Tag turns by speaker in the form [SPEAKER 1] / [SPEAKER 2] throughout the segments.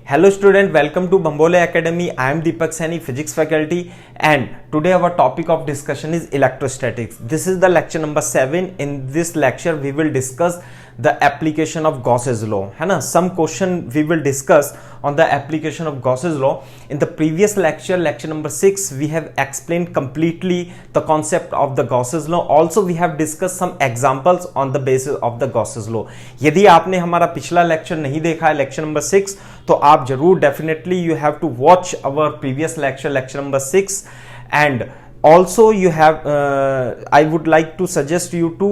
[SPEAKER 1] Hello student, welcome to Bambole Academy. I am Deepak Saini, physics faculty, and today our topic of discussion is electrostatics. This is the lecture number 7. In this lecture we will discuss the application of Gauss's law, है ना. Some question we will discuss on the application of Gauss's law. In the previous lecture, lecture number 6, we have explained completely the concept of the Gauss's law. Also we have discussed some examples on the basis of the Gauss's law. यदि आपने हमारा पिछला lecture नहीं देखा है, lecture number 6, तो आप जरूर definitely you have to watch our previous lecture, lecture number 6, and also you have I would like to suggest you to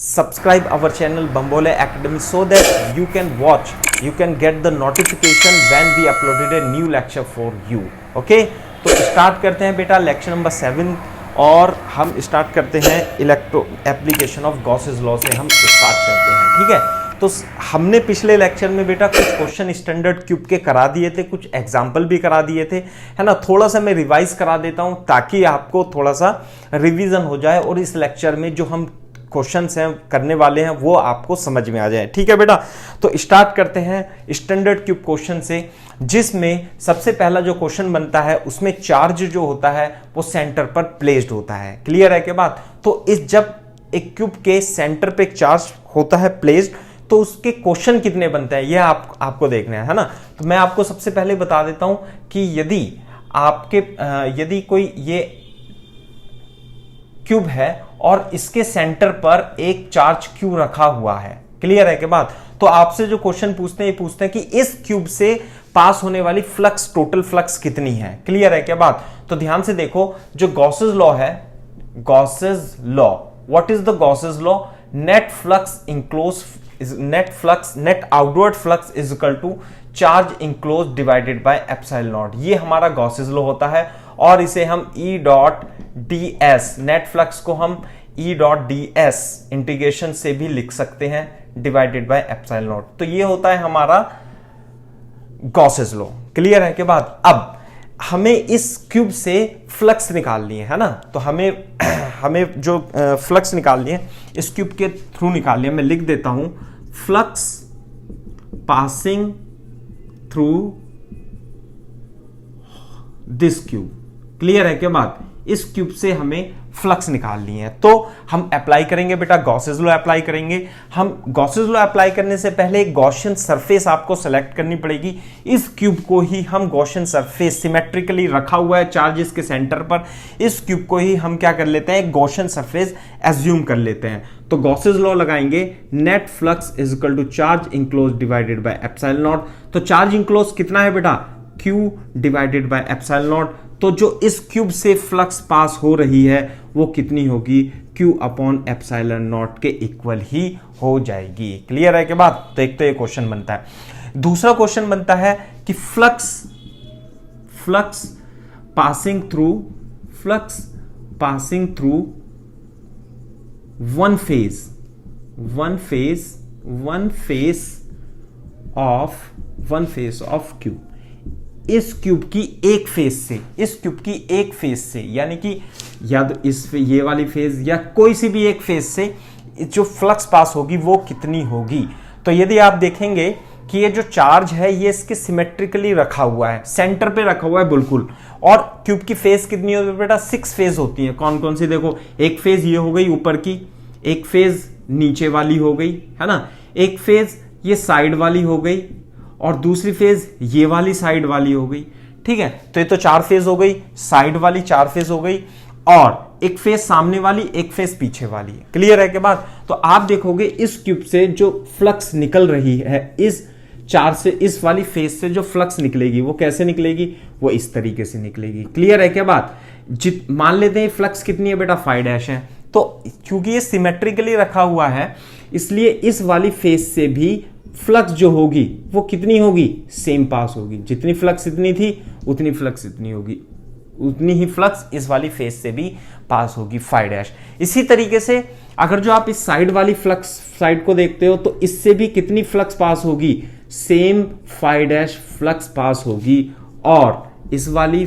[SPEAKER 1] subscribe our channel Bambole Academy so that you can watch, you can get the notification when we uploaded a new lecture for you. Okay, तो start करते हैं बेटा lecture number 7 और हम start करते हैं electro application of Gauss's law से हम स्टार्ट करते हैं. ठीक है, तो हमने पिछले लेक्चर में बेटा कुछ क्वेश्चन स्टैंडर्ड क्यूब के करा दिए थे, कुछ एग्जाम्पल भी करा दिए थे, है ना. थोड़ा सा मैं रिवाइज करा देता हूं ताकि आपको थोड़ा सा रिवीजन हो जाए और इस लेक्चर में जो हम क्वेश्चंस हैं करने वाले हैं वो आपको समझ में आ जाए. ठीक है बेटा, तो स्टार्ट करते हैं स्टैंडर्ड क्यूब क्वेश्चन से, जिसमें सबसे पहला जो क्वेश्चन बनता है उसमें चार्ज जो होता है वो सेंटर पर प्लेस्ड होता है. क्लियर है क्या बात. तो इस जब एक क्यूब के सेंटर पे एक चार्ज होता है प्लेस्ड, तो उसके क्वेश्चन कितने बनते हैं ये आपको देखना है ना. तो मैं आपको सबसे पहले बता देता हूं कि यदि कोई ये क्यूब है और इसके सेंटर पर एक चार्ज क्यू रखा हुआ है. क्लियर है क्या बात. तो आपसे जो क्वेश्चन पूछते हैं ये पूछते हैं कि इस क्यूब से पास होने वाली फ्लक्स, टोटल फ्लक्स कितनी है. क्लियर है क्या बात. तो ध्यान से देखो, जो गॉसेस लॉ है, Gauss's law, what is the Gauss's law. Net flux enclose net outward flux is equal to charge enclose divided by epsilon naught. ये हमारा गॉसेस लॉ होता है और इसे हम E dot d s, net flux को हम E dot d s integration से भी लिख सकते हैं डिवाइडेड बाय एप्सिलॉन नॉट. तो ये होता है हमारा गॉसेस लॉ. क्लियर है के बाद. अब हमें इस क्यूब से फ्लक्स निकालनी है ना. तो हमें जो फ्लक्स निकालनी है इस क्यूब के थ्रू निकालनी है. मैं लिख देता हूं flux passing through this cube. Clear है क्या बात. इस क्यूब से हमें फ्लक्स निकालनी है. तो हम अप्लाई करेंगे बेटा गॉसेस लॉ अप्लाई करेंगे. हम गॉसेस लॉ अप्लाई करने से पहले एक गॉसियन सरफेस आपको सेलेक्ट करनी पड़ेगी. इस क्यूब को ही हम गॉसियन सरफेस सिमेट्रिकली रखा हुआ है चार्ज इसके सेंटर पर, इस क्यूब को ही हम क्या कर लेते हैं, एक गॉसियन सरफेस एज्यूम कर लेते हैं. तो गॉसेस लॉ लगाएंगे, net flux is equal to charge enclose divided by epsilon naught. तो चार्ज इंक्लोज कितना है बेटा, Q divided by epsilon naught. तो जो इस क्यूब से फ्लक्स पास हो रही है वो कितनी होगी, Q अपॉन एप्सिलॉन नॉट के इक्वल ही हो जाएगी. क्लियर है क्या बात. तो एक तो ये क्वेश्चन बनता है. दूसरा क्वेश्चन बनता है कि flux passing through one face of cube. इस क्यूब की एक फेस से, यानी कि या तो ये वाली फेज या कोई सी भी एक फेज से जो फ्लक्स पास होगी वो कितनी होगी. तो यदि आप देखेंगे कि ये जो चार्ज है ये इसके सिमेट्रिकली रखा हुआ है, सेंटर पे रखा हुआ है बिल्कुल, और क्यूब की फेज कितनी होती है बेटा, 6 फेज होती है. कौन कौन सी देखो, एक फेज ये हो गई ऊपर की, एक फेज नीचे वाली हो गई, है ना, एक फेज ये साइड वाली हो गई और दूसरी फेज ये वाली साइड वाली हो गई. ठीक है, तो ये तो 4 फेज हो गई, साइड वाली 4 फेज हो गई और एक फेज सामने वाली, एक फेज पीछे वाली है. क्लियर है के बाद. तो आप देखोगे इस क्यूब से जो फ्लक्स निकल रही है, इस चार्ज से, इस वाली फेज से जो फ्लक्स निकलेगी वो कैसे निकलेगी, वो इस तरीके से निकलेगी. क्लियर है क्या बात. मान लेते हैं फ्लक्स कितनी है बेटा, 5' है. तो क्योंकि ये सिमेट्रिकली रखा हुआ है इसलिए इस वाली फेज से भी फ्लक्स जो होगी वो कितनी होगी, सेम पास होगी. जितनी फ्लक्स इतनी थी उतनी फ्लक्स इतनी होगी, उतनी ही फ्लक्स इस वाली फेज से भी पास होगी, 5'. इसी तरीके से अगर जो आप इस साइड वाली फ्लक्स साइड को देखते हो तो इससे भी कितनी फ्लक्स पास होगी, सेम 5' फ्लक्स पास होगी. और इस वाली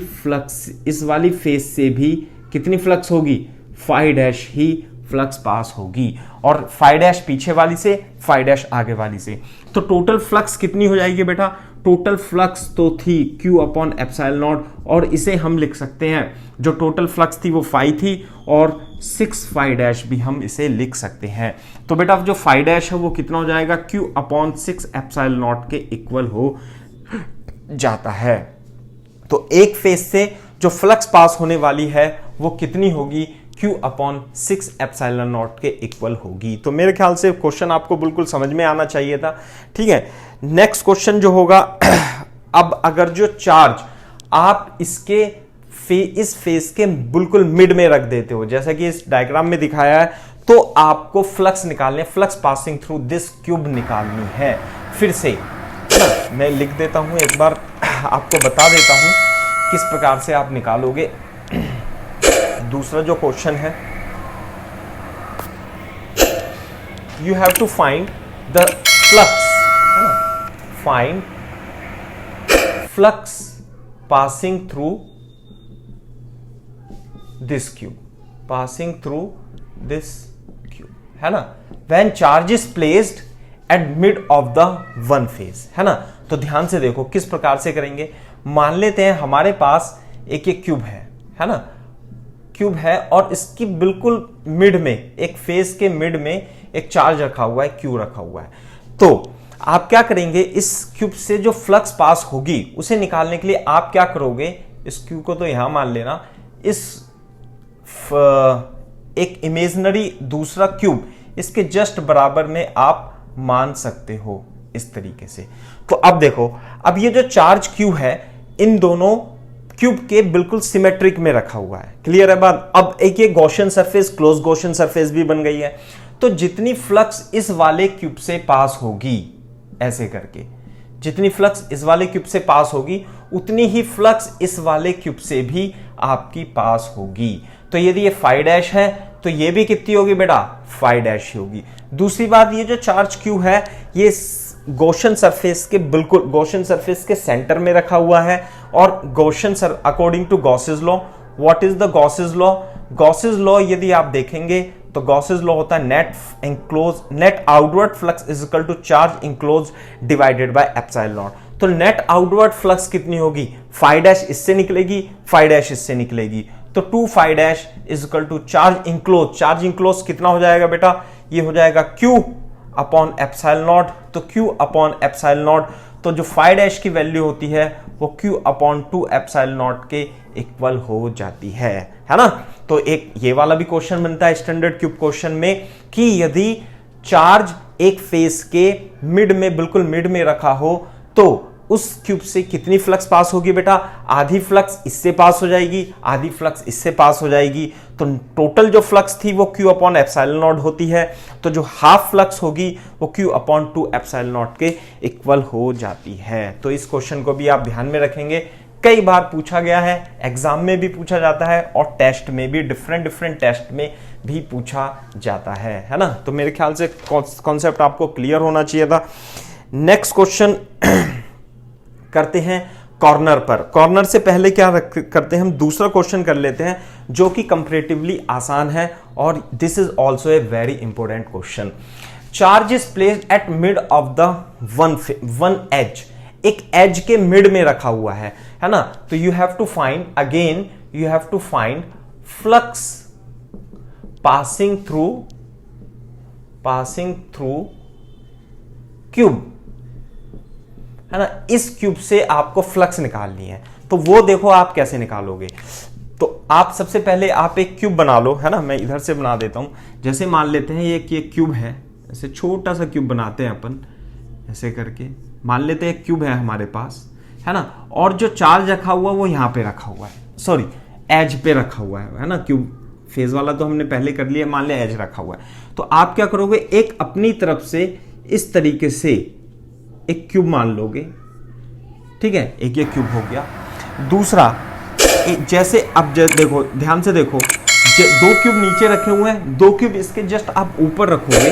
[SPEAKER 1] फेज से भी कितनी फ्लक्स होगी, 5' ही फ्लक्स पास होगी. और 5' पीछे वाली से, 5' आगे वाली से. तो टोटल फ्लक्स कितनी हो जाएगी बेटा, टोटल फ्लक्स तो थी Q अपॉन एप्सिलॉन नॉट, और इसे हम लिख सकते हैं, जो टोटल फ्लक्स थी वो फाई थी और 6 फाई डैश भी हम इसे लिख सकते हैं। तो बेटा जो फाई डैश है वो कितना हो जाएगा, Q अपॉन 6 एप्सिलॉन नॉट के इक्वल हो जाता है। तो एक फेज से जो फ्लक्स पास होने वाली है वो कितनी होगी, Q अपॉन 6 एप्सिलॉन नॉट के इक्वल होगी। तो मेरे ख्याल से क्वेश्चन आपको बिल्कुल समझ में आना चाहिए था। ठीक है, नेक्स्ट क्वेश्चन जो होगा अब अगर जो चार्ज आप इसके इस फेज के बिल्कुल मिड में रख देते हो, जैसा कि इस डायग्राम में दिखाया है, तो आपको फ्लक्स निकालने, flux passing through this cube निकालनी है। फिर से मैं लिख देता हूं, एक बार आपको बता देता हूं किस प्रकार से आप निकालोगे। दूसरा जो क्वेश्चन है, you have to find the flux, find flux passing through this cube, passing through this cube, है ना, when charge is placed at mid of the one face, है ना। तो ध्यान से देखो किस प्रकार से करेंगे। मान लेते हैं हमारे पास एक क्यूब है ना, क्यूब है और इसकी बिल्कुल मिड में, एक फेज के मिड में एक चार्ज रखा हुआ है, क्यू रखा हुआ है। तो आप क्या करेंगे, इस क्यूब से जो फ्लक्स पास होगी उसे निकालने के लिए आप क्या करोगे, इस क्यूब को तो यहां मान लेना, इस एक इमेजिनरी दूसरा क्यूब इसके जस्ट बराबर में आप मान सकते हो इस तरीके से। तो अब देखो, अब ये जो चार्ज क्यू है इन दोनों क्यूब के बिल्कुल सिमेट्रिक में रखा हुआ है। क्लियर है बात। अब एक ये Gaussian surface, close Gaussian surface भी बन गई है। तो जितनी फ्लक्स इस वाले क्यूब से पास होगी, ऐसे करके जितनी फ्लक्स इस वाले क्यूब से पास होगी उतनी ही फ्लक्स इस वाले क्यूब से भी आपकी पास होगी। तो यदि ये फाई डैश है तो ये भी कितनी होगी बेटा, फाई डैश ही होगी। दूसरी बात, ये जो चार्ज क्यू है ये गॉसियन सरफेस के बिल्कुल, गॉसियन सरफेस के सेंटर में रखा हुआ है। और Gaussian according to Gauss's law, what is the Gauss's law, Gauss's law यदि आप देखेंगे तो गॉसेस लॉ होता है net outward flux is equal to charge enclose divided by epsilon naught. तो नेट आउटवर्ड फ्लक्स कितनी होगी, फाई डैश इससे निकलेगी, फाई डैश इससे निकलेगी। तो 2 phi dash is equal to charge enclose, charge enclose कितना हो जाएगा बेटा, ये हो जाएगा Q अपॉन एप्सिलॉन नॉट। तो Q अपॉन एप्सिलॉन नॉट, तो जो फाई डैश की वैल्यू होती है वो Q अपॉन 2 एप्सिलॉन नॉट के इक्वल हो जाती है ना। तो एक ये वाला भी क्वेश्चन बनता है स्टैंडर्ड क्यूब क्वेश्चन में कि यदि चार्ज एक फेस के मिड में, बिल्कुल मिड में रखा हो तो उस क्यूब से कितनी फ्लक्स पास होगी बेटा, आधी फ्लक्स इससे पास हो जाएगी, आधी फ्लक्स इससे पास हो जाएगी। तो टोटल जो फ्लक्स थी वो Q अपॉन एप्सिलॉन नॉट होती है। तो जो हाफ फ्लक्स होगी वो Q अपॉन 2 एप्सिलॉन नॉट के इक्वल हो जाती है। तो इस क्वेश्चन को भी आप ध्यान में रखेंगे, कई बार पूछा गया है, एग्जाम में भी पूछा जाता है और टेस्ट में भी, डिफरेंट टेस्ट में भी पूछा जाता है ना। तो मेरे ख्याल से कॉन्सेप्ट आपको क्लियर होना चाहिए था। नेक्स्ट क्वेश्चन करते हैं कॉर्नर पर। कॉर्नर से पहले क्या करते हैं, हम दूसरा क्वेश्चन कर लेते हैं जो कि कंपैरेटिवली आसान है और this is also a very important question. Charge is placed at mid of the one edge, एक एज के मिड में रखा हुआ है ना। तो you have to find, again you have to find flux passing through cube, है ना। इस क्यूब से आपको फ्लक्स निकालनी है। तो वो देखो आप कैसे निकालोगे। तो आप सबसे पहले आप एक क्यूब बना लो, है ना। मैं इधर से बना देता हूं। जैसे मान लेते हैं ये क्यूब है, ऐसे छोटा सा क्यूब बनाते हैं अपन, ऐसे करके मान लेते हैं क्यूब है हमारे पास, है ना। और जो चार्ज रखा हुआ वो यहां पे रखा हुआ है, सॉरी एज पे रखा हुआ है ना। क्यूब फेज वाला तो हमने पहले कर लिया, मान लिया एज रखा हुआ है। तो आप क्या करोगे, एक अपनी तरफ से इस तरीके से एक क्यूब मान लोगे, ठीक है। एक ये क्यूब हो गया। दूसरा जैसे अब देखो, ध्यान से देखो, 2 क्यूब नीचे रखे हुए हैं, 2 क्यूब इसके जस्ट आप ऊपर रखोगे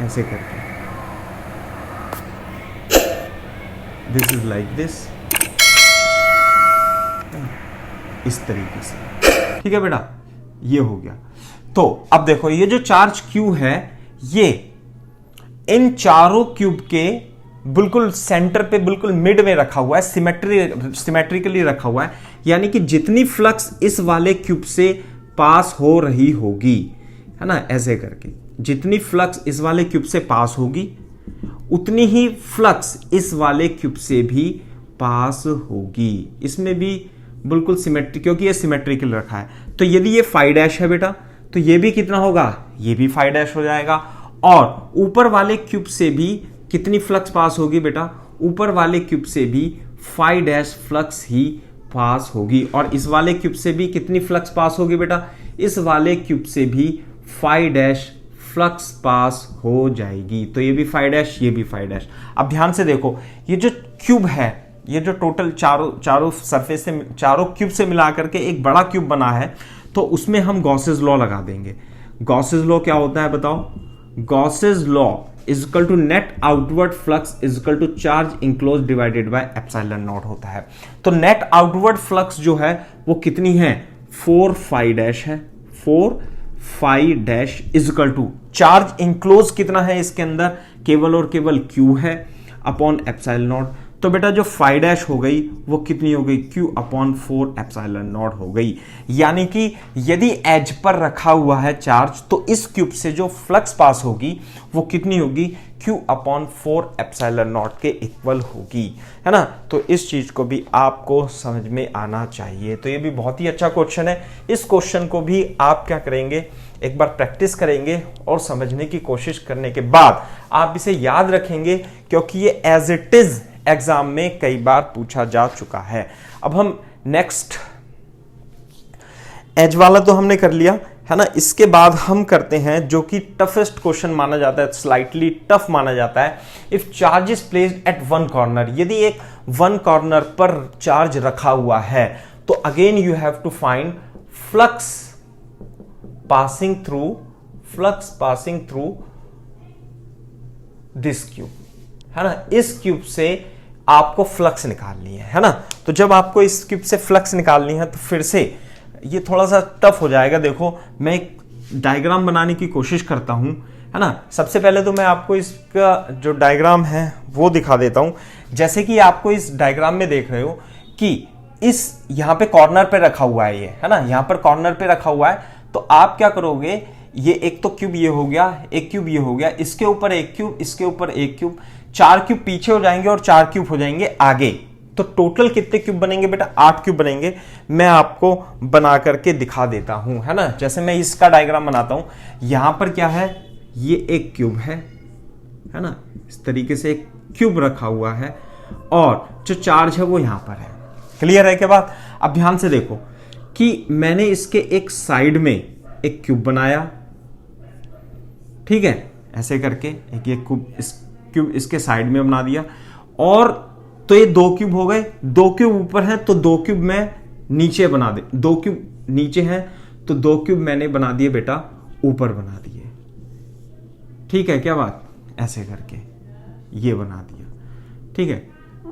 [SPEAKER 1] ऐसे करके, दिस इज लाइक दिस, इस तरीके से, ठीक है बेटा, ये हो गया। तो अब देखो ये जो चार्ज क्यू है ये इन चारों क्यूब के बिल्कुल सेंटर पे, बिल्कुल मिड में रखा हुआ है, सिमेट्रिकली रखा हुआ है, यानी कि जितनी फ्लक्स इस वाले क्यूब से पास हो रही होगी, है ना, ऐसे करके जितनी फ्लक्स इस वाले क्यूब से पास होगी उतनी ही फ्लक्स इस वाले क्यूब से भी पास होगी। इसमें भी बिल्कुल सिमेट्रिक, क्योंकि ये सिमेट्रिकल रखा है। तो यदि ये फाई डैश है बेटा, तो ये भी कितना होगा, ये भी फाई डैश हो जाएगा। और ऊपर वाले क्यूब से भी कितनी फ्लक्स पास होगी बेटा, ऊपर वाले क्यूब से भी फाई डैश फ्लक्स ही पास होगी। और इस वाले क्यूब से भी कितनी फ्लक्स पास होगी बेटा, इस वाले क्यूब से भी फाई डैश फ्लक्स पास हो जाएगी। तो ये भी फाई डैश, ये भी फाई डैश। अब ध्यान से देखो, ये जो क्यूब है, ये जो टोटल चारों सरफेस से, चारों क्यूब से मिलाकर के एक बड़ा क्यूब बना है, तो उसमें हम गॉसेस लॉ लगा देंगे। गॉसेस लॉ क्या होता है बताओ, Gauss's law is equal to net outward flux is equal to charge enclose divided by epsilon naught होता है। तो नेट आउटवर्ड फ्लक्स जो है वो कितनी है, 4 फाई डैश है, 4 phi dash is equal to charge enclose कितना है इसके अंदर, केवल और केवल क्यू है, अपॉन एप्सिलॉन नॉट। तो बेटा जो फाई डैश हो गई वो कितनी हो गई, क्यू अपॉन 4 एप्सिलॉन नॉट हो गई। यानी कि यदि एज पर रखा हुआ है चार्ज, तो इस क्यूब से जो फ्लक्स पास होगी वो कितनी होगी, क्यू अपॉन 4 एप्सिलॉन नॉट के इक्वल होगी, है ना। तो इस चीज को भी आपको समझ में आना चाहिए। तो ये भी बहुत ही अच्छा क्वेश्चन है। इस क्वेश्चन को भी आप क्या करेंगे, एक बार प्रैक्टिस करेंगे और समझने की कोशिश करने के बाद आप इसे याद रखेंगे, क्योंकि ये एज इट इज एग्जाम में कई बार पूछा जा चुका है। अब हम नेक्स्ट, एज वाला तो हमने कर लिया, है ना। इसके बाद हम करते हैं जो कि टफेस्ट क्वेश्चन माना जाता है, स्लाइटली टफ माना जाता है। If charge is placed eight one corner, यदि एक वन कॉर्नर पर चार्ज रखा हुआ है, तो again you have to find flux passing through this cube, है ना। इस क्यूब से आपको फ्लक्स निकालनी है ना। तो जब आपको इस क्यूब से फ्लक्स निकालनी है तो फिर से ये थोड़ा सा टफ हो जाएगा। देखो मैं एक डायग्राम बनाने की कोशिश करता हूं, है ना। सबसे पहले तो मैं आपको इसका जो डायग्राम है वो दिखा देता हूं। जैसे कि आपको इस डायग्राम में देख रहे हो कि इस यहां पे कॉर्नर पे रखा हुआ है ये, है ना, यहां पर कॉर्नर पे रखा हुआ है। तो आप क्या करोगे, ये एक तो क्यूब ये हो गया, एक क्यूब ये हो गया, इसके ऊपर एक क्यूब, इसके ऊपर एक क्यूब, 4 क्यूब पीछे हो जाएंगे और 4 क्यूब हो जाएंगे आगे। तो टोटल कितने क्यूब बनेंगे बेटा, 8 क्यूब बनेंगे। मैं आपको बना करके दिखा देता हूं, है ना। जैसे मैं इसका डायग्राम बनाता हूं, यहां पर क्या है, ये एक क्यूब है ना, इस तरीके से एक क्यूब रखा हुआ है और जो चार्ज है वो यहां पर है। क्लियर है क्या बात। अब ध्यान से देखो कि मैंने इसके एक साइड में एक क्यूब बनाया, ठीक है, ऐसे करके एक ये क्यूब इसके साइड में बना दिया। और तो ये 2 क्यूब हो गए, 2 क्यूब ऊपर है तो 2 क्यूब मैं नीचे बना दे, 2 क्यूब नीचे हैं तो 2 क्यूब मैंने बना दिए बेटा ऊपर बना दिए, ठीक है क्या बात। ऐसे करके ये बना दिया, ठीक है,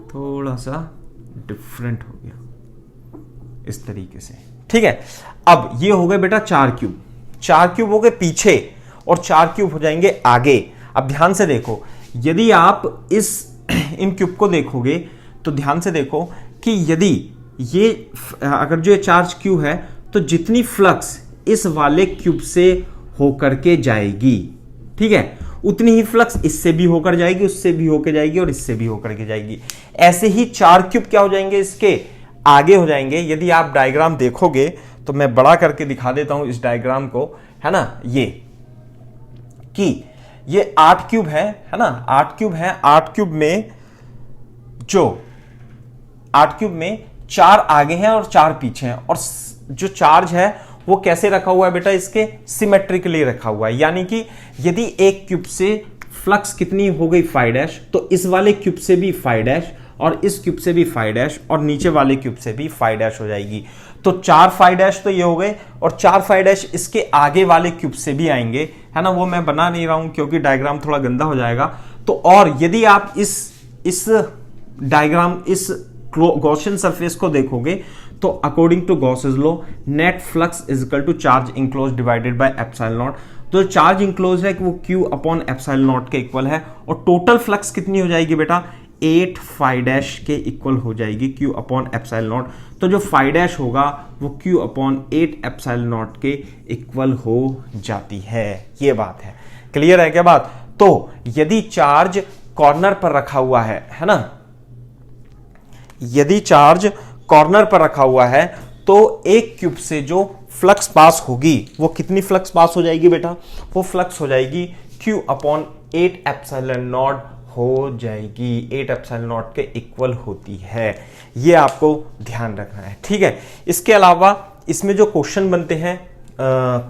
[SPEAKER 1] थोड़ा सा डिफरेंट हो गया इस तरीके से, ठीक है। अब ये हो गए बेटा 4 क्यूब, 4 क्यूब हो गए पीछे और 4 क्यूब हो जाएंगे आगे। अब ध्यान से देखो, यदि आप इन क्यूब को देखोगे तो ध्यान से देखो कि यदि ये अगर जो चार्ज क्यू है तो जितनी फ्लक्स इस वाले क्यूब से होकर के जाएगी, ठीक है, उतनी ही फ्लक्स इससे भी होकर जाएगी, उससे भी होकर जाएगी और इससे भी होकर के जाएगी। ऐसे ही 4 क्यूब क्या हो जाएंगे, इसके आगे हो जाएंगे। यदि आप डायग्राम देखोगे तो मैं बड़ा करके दिखा देता हूं इस डायग्राम को, है ना, ये कि ये 8 क्यूब है ना, 8 क्यूब है। 8 क्यूब में जो 8 क्यूब में 4 आगे हैं और 4 पीछे हैं, और जो चार्ज है वो कैसे रखा हुआ है बेटा, इसके सिमेट्रिकली रखा हुआ है। यानी कि यदि एक क्यूब से फ्लक्स कितनी हो गई फाई डैश, तो इस वाले क्यूब से भी फाई डैश और इस क्यूब से भी फाई डैश और नीचे वाले क्यूब से भी फाई डैश हो जाएगी। तो 4 फाई डैश तो ये हो गए और 4 फाई डैश इसके आगे वाले क्यूब से भी आएंगे, है ना। वो मैं बना नहीं रहा हूं क्योंकि डायग्राम थोड़ा गंदा हो जाएगा। तो और यदि आप इस डायग्राम, इस गॉसियन सरफेस को देखोगे तो according to Gauss's law net flux is equal to charge enclose divided by epsilon naught. तो चार्ज इंक्लोज है कि वो क्यू अपॉन एप्सिलॉन नॉट के इक्वल है, और टोटल फ्लक्स कितनी हो जाएगी बेटा 8 फाई डैश के इक्वल हो जाएगी क्यू अपॉन एप्सिलॉन नॉट। तो जो फाई डैश होगा वो क्यू अपॉन 8 एप्सिलॉन नॉट के इक्वल हो जाती है। ये बात है, क्लियर है क्या बात। तो यदि चार्ज कॉर्नर पर रखा हुआ है ना, यदि चार्ज कॉर्नर पर रखा हुआ है तो एक क्यूब से जो फ्लक्स पास होगी वो कितनी फ्लक्स पास हो जाएगी बेटा, वो फ्लक्स हो जाएगी क्यू अपॉन 8 एप्सिलॉन नॉट हो जाएगी, 8 एप्सिलॉन नॉट के इक्वल होती है। ये आपको ध्यान रखना है, ठीक है। इसके अलावा इसमें जो क्वेश्चन बनते हैं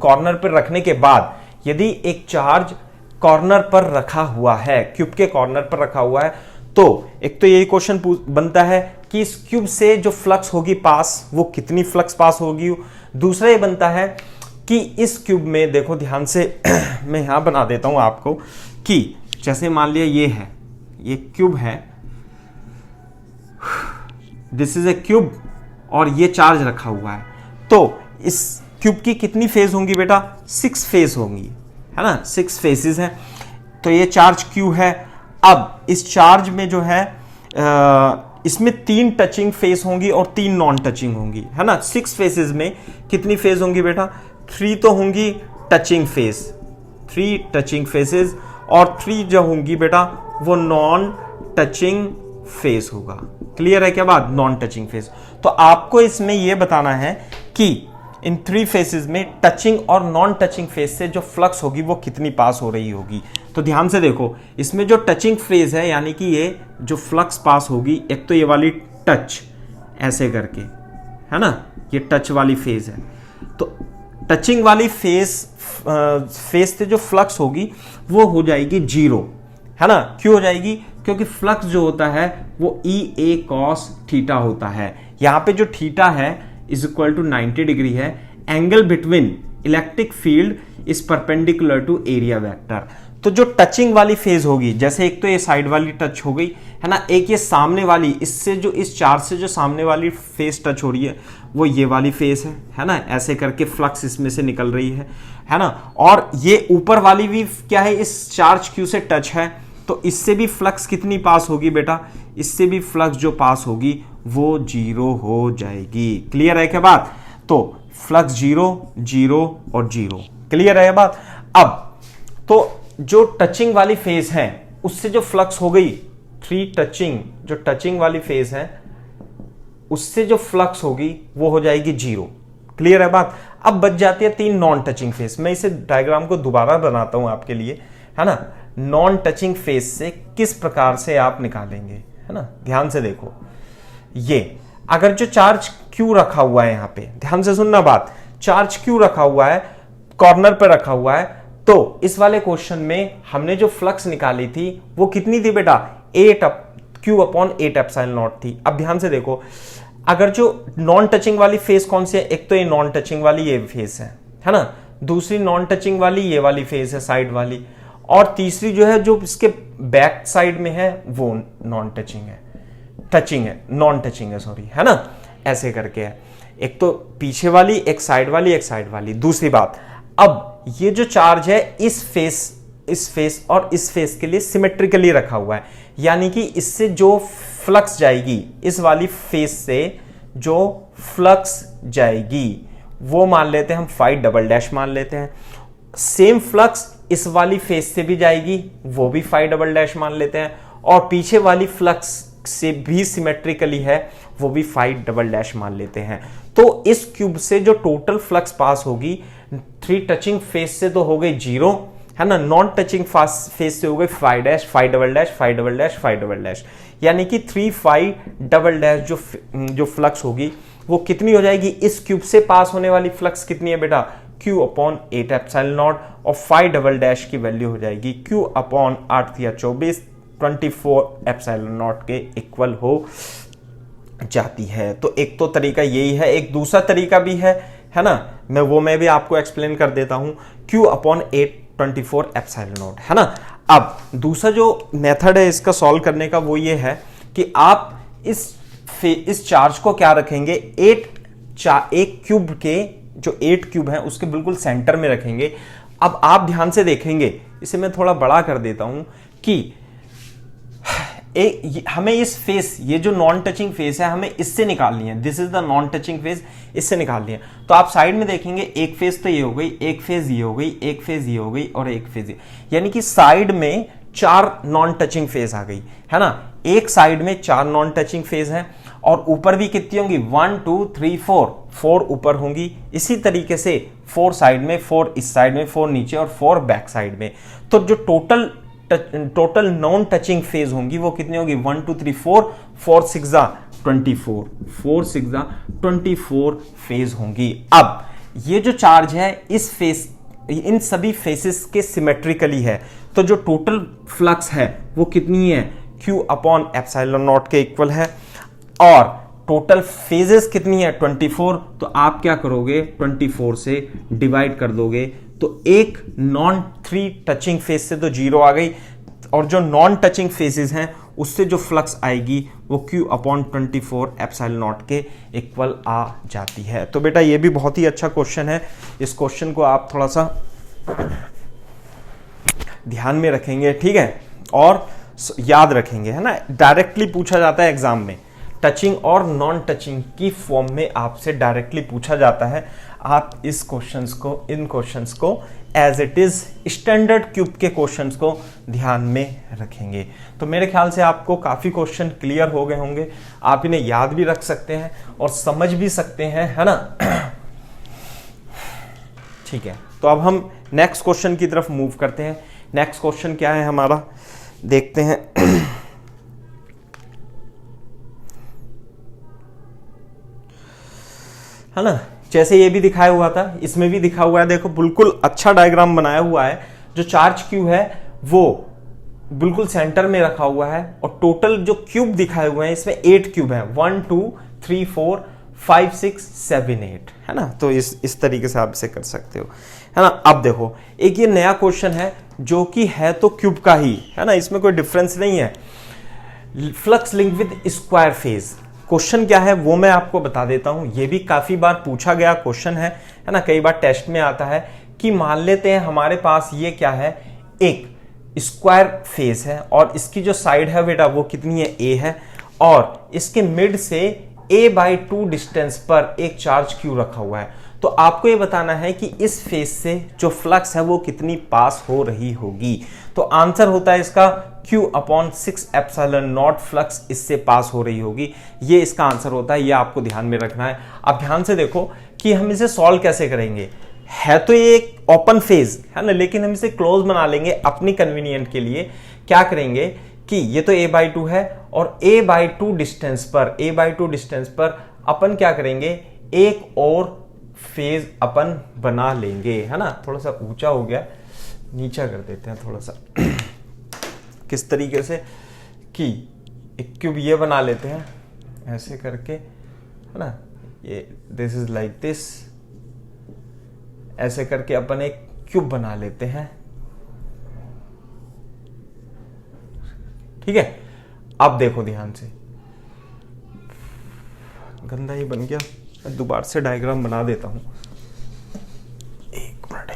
[SPEAKER 1] कॉर्नर पर रखने के बाद, यदि एक चार्ज कॉर्नर पर रखा हुआ है, क्यूब के कॉर्नर पर रखा हुआ है, तो एक तो यही क्वेश्चन बनता है कि इस क्यूब से जो फ्लक्स होगी पास वो कितनी फ्लक्स पास होगी। दूसरा ये बनता है कि इस क्यूब में देखो ध्यान से मैं यहां बना देता हूं आपको कि जैसे मान लिया ये है, ये क्यूब है, दिस इज ए क्यूब और ये चार्ज रखा हुआ है, तो इस क्यूब की कितनी फेज होंगी बेटा 6 फेज होंगी, है ना, 6 फेसेस हैं। तो ये चार्ज क्यू है। अब इस चार्ज में जो है इसमें 3 टचिंग फेस होंगी और 3 नॉन टचिंग होंगी, है ना। 6 फेसेस में कितनी फेज होंगी बेटा 3 तो होंगी टचिंग फेस, 3 टचिंग फेसेस, और 3 जो होंगी बेटा वो नॉन टचिंग फेस होगा। क्लियर है क्या बात, नॉन टचिंग फेस। तो आपको इसमें यह बताना है कि इन 3 फेसेस में टचिंग और नॉन टचिंग फेस से जो फ्लक्स होगी वो कितनी पास हो रही होगी। तो ध्यान से देखो, इसमें जो टचिंग फेज है यानी कि ये जो फ्लक्स पास होगी, एक तो ये वाली टच ऐसे करके, है ना, ये टच वाली फेज है, तो टचिंग वाली फेज से जो फ्लक्स होगी वो हो जाएगी 0, है ना। क्यों हो जाएगी, क्योंकि फ्लक्स जो होता है वो ई ए कॉस थीटा होता है। यहां पे जो थीटा है इज इक्वल टू 90 डिग्री है। Angle between electric field is perpendicular to area vector. तो जो टचिंग वाली फेज होगी, जैसे एक तो ये साइड वाली टच हो गई, है ना, एक ये सामने वाली, इससे जो इस चार्ज से जो सामने वाली फेज टच हो रही है वो ये वाली फेज है ना, ऐसे करके फ्लक्स इसमें से निकल रही है ना। और ये ऊपर वाली भी क्या है, इस चार्ज क्यू से टच है, तो इससे भी फ्लक्स कितनी पास होगी बेटा, इससे भी फ्लक्स जो पास होगी वो 0 हो जाएगी। क्लियर है क्या बात। तो फ्लक्स 0 0 और 0, क्लियर है बात। अब तो जो टचिंग वाली फेज है उससे जो फ्लक्स हो गई 3 टचिंग, जो टचिंग वाली फेज है उससे जो फ्लक्स होगी वो हो जाएगी 0। क्लियर है बात। अब बच जाती है 3 नॉन टचिंग फेज। मैं इसे डायग्राम को दोबारा बनाता हूं आपके लिए, है ना। नॉन टचिंग फेज से किस प्रकार से आप निकालेंगे, है ना, ध्यान से देखो। ये अगर जो चार्ज क्यू रखा हुआ है, यहां पे ध्यान से सुनना बात, चार्ज क्यू रखा हुआ है, कॉर्नर पे रखा हुआ है, तो इस वाले क्वेश्चन में हमने जो फ्लक्स निकाली थी वो कितनी थी बेटा 8 क्यू अपॉन 8 एप्सिलॉन नॉट थी। अब ध्यान से देखो, अगर जो नॉन टचिंग वाली फेज कौन सी है, एक तो ये नॉन टचिंग वाली ये फेज है ना, दूसरी नॉन टचिंग वाली ये वाली फेज है साइड वाली, और तीसरी जो है जो इसके बैक साइड में है वो नॉन टचिंग है, टचिंग है, नॉन टचिंग है सॉरी, है ना, ऐसे करके है। एक तो पीछे वाली, एक साइड वाली, एक साइड वाली। दूसरी बात, अब ये जो चार्ज है इस फेस और इस फेस के लिए सिमेट्रिकली रखा हुआ है, यानी कि इससे जो फ्लक्स जाएगी, इस वाली फेस से जो फ्लक्स जाएगी वो मान लेते हैं हम फाई डबल डैश मान लेते हैं। सेम फ्लक्स इस वाली फेस से भी जाएगी, वो भी फाई डबल डैश मान लेते हैं, और पीछे वाली फ्लक्स से भी सिमेट्रिकली है वो भी फाई डबल डैश मान लेते हैं। तो इस क्यूब से जो टोटल फ्लक्स पास होगी 3 टचिंग फेस से तो हो गई 0, है ना, नॉन टचिंग फेस से हो गई phi dash, phi double dash, phi double dash, phi double dash, यानी कि 3 फाई डबल डैश जो फ्लक्स होगी वो कितनी हो जाएगी, इस क्यूब से पास होने वाली फ्लक्स कितनी है बेटा Q अपॉन 8 एप्सिलॉन नॉट, और फाई डबल डैश की वैल्यू हो जाएगी Q अपॉन 8 या 24 एप्सिलॉन नॉट के इक्वल हो जाती है। तो एक तो तरीका यही है, एक दूसरा तरीका भी है ना, मैं भी आपको एक्सप्लेन कर देता हूं, Q अपॉन 824 एप्सिलॉन नॉट, है ना। अब दूसरा जो मेथड है इसका सॉल्व करने का वो ये है कि आप इस चार्ज को क्या रखेंगे, एक क्यूब के जो 8 क्यूब है उसके बिल्कुल सेंटर में रखेंगे। अब आप ध्यान से देखेंगे, इसे मैं थोड़ा बड़ा कर देता हूं कि हमें इस फेस, ये जो नॉन टचिंग फेस है हमें इससे निकालनी है। This is the non touching face, इससे निकालनी है। तो आप साइड में देखेंगे, एक फेस तो ये हो गई, एक फेस ये हो गई, एक फेस ये हो गई और एक फेस ये, यानी कि साइड में 4 नॉन टचिंग फेस आ गई है ना। एक साइड में 4 नॉन टचिंग फेस है और ऊपर भी कितनी होंगी, 1 2 3 4 ऊपर होंगी। इसी तरीके से 4 साइड में, 4 इस साइड में, 4 नीचे और 4 बैक साइड में। तो जो टोटल नॉन टचिंग फेज होंगी वो कितनी होगी, 1 2 3 4, 4 6 24, 4 6 24 फेज होंगी। अब ये जो चार्ज है इस फेस, इन सभी फेसेस के सिमेट्रिकली है, तो जो टोटल फ्लक्स है वो कितनी है, Q अपॉन एप्सिलॉन नॉट के इक्वल है। और टोटल फेजेस कितनी है, 24। तो आप क्या करोगे, 24 से डिवाइड कर दोगे, तो एक नॉन 3 टचिंग फेज से तो 0 आ गई, और जो नॉन टचिंग फेजेस हैं उससे जो फ्लक्स आएगी वो Q अपॉन 24 एप्सिलॉन नॉट के इक्वल आ जाती है। तो बेटा ये भी बहुत ही अच्छा क्वेश्चन है, इस क्वेश्चन को आप थोड़ा सा ध्यान में रखेंगे, ठीक है, और याद रखेंगे, है ना। डायरेक्टली पूछा जाता है एग्जाम में, टचिंग और नॉन टचिंग की फॉर्म में आपसे डायरेक्टली पूछा जाता है। आप इस क्वेश्चंस को, इन क्वेश्चंस को as it is standard cube के क्वेश्चंस को ध्यान में रखेंगे। तो मेरे ख्याल से आपको काफी क्वेश्चन क्लियर हो गए होंगे, आप इन्हें याद भी रख सकते हैं और समझ भी सकते हैं, है ना। ठीक है, तो अब हम नेक्स्ट क्वेश्चन की तरफ मूव करते हैं। नेक्स्ट क्वेश्चन क्या है हमारा, देखते हैं। है ना, जैसे ये भी दिखाया हुआ था, इसमें भी दिखा हुआ है, देखो बिल्कुल अच्छा डायग्राम बनाया हुआ है। जो चार्ज क्यू है वो बिल्कुल सेंटर में रखा हुआ है और टोटल जो क्यूब दिखाए हुए हैं इसमें 8 क्यूब है, 1 2 3 4 5 6 7 8, है ना। तो इस तरीके से आप इसे कर सकते हो, है ना। अब देखो एक ये नया क्वेश्चन है जो कि है तो क्यूब का ही, है ना, इसमें कोई डिफरेंस नहीं है। Flux link with square phase, question क्या है वो मैं आपको बता देता हूं। ये भी काफी बार पूछा गया क्वेश्चन है ना, कई बार टेस्ट में आता है कि मान लेते हैं हमारे पास ये क्या है, एक स्क्वायर फेस है और इसकी जो साइड है बेटा वो कितनी है, A है, और इसके मिड से A/2 डिस्टेंस पर एक चार्ज Q रखा हुआ है। तो आपको ये बताना है कि इस फेस से जो फ्लक्स है वो कितनी पास हो रही होगी। तो आंसर होता है इसका Q upon 6 epsilon not flux इससे पास हो रही होगी, ये इसका आंसर होता है। ये आपको ध्यान में रखना है। अब ध्यान से देखो कि हम इसे सॉल्व कैसे करेंगे। है तो ये एक ओपन फेज है ना, लेकिन हम इसे क्लोज बना लेंगे अपनी कन्वीनियंट के लिए। क्या करेंगे कि ये तो A/2 है और A/2 डिस्टेंस पर अपन क्या करेंगे, एक और फेज अपन बना लेंगे, है ना। थोड़ा सा ऊंचा हो गया, नीचा कर देते हैं थोड़ा सा। किस तरीके से कि एक क्यूब ये बना लेते हैं ऐसे करके, है ना, ये दिस इज लाइक दिस, ऐसे करके अपन एक क्यूब बना लेते हैं, ठीक है। अब देखो ध्यान से, गंदा ही बन गया, मैं दोबारा से डायग्राम बना देता हूं, एक मिनट।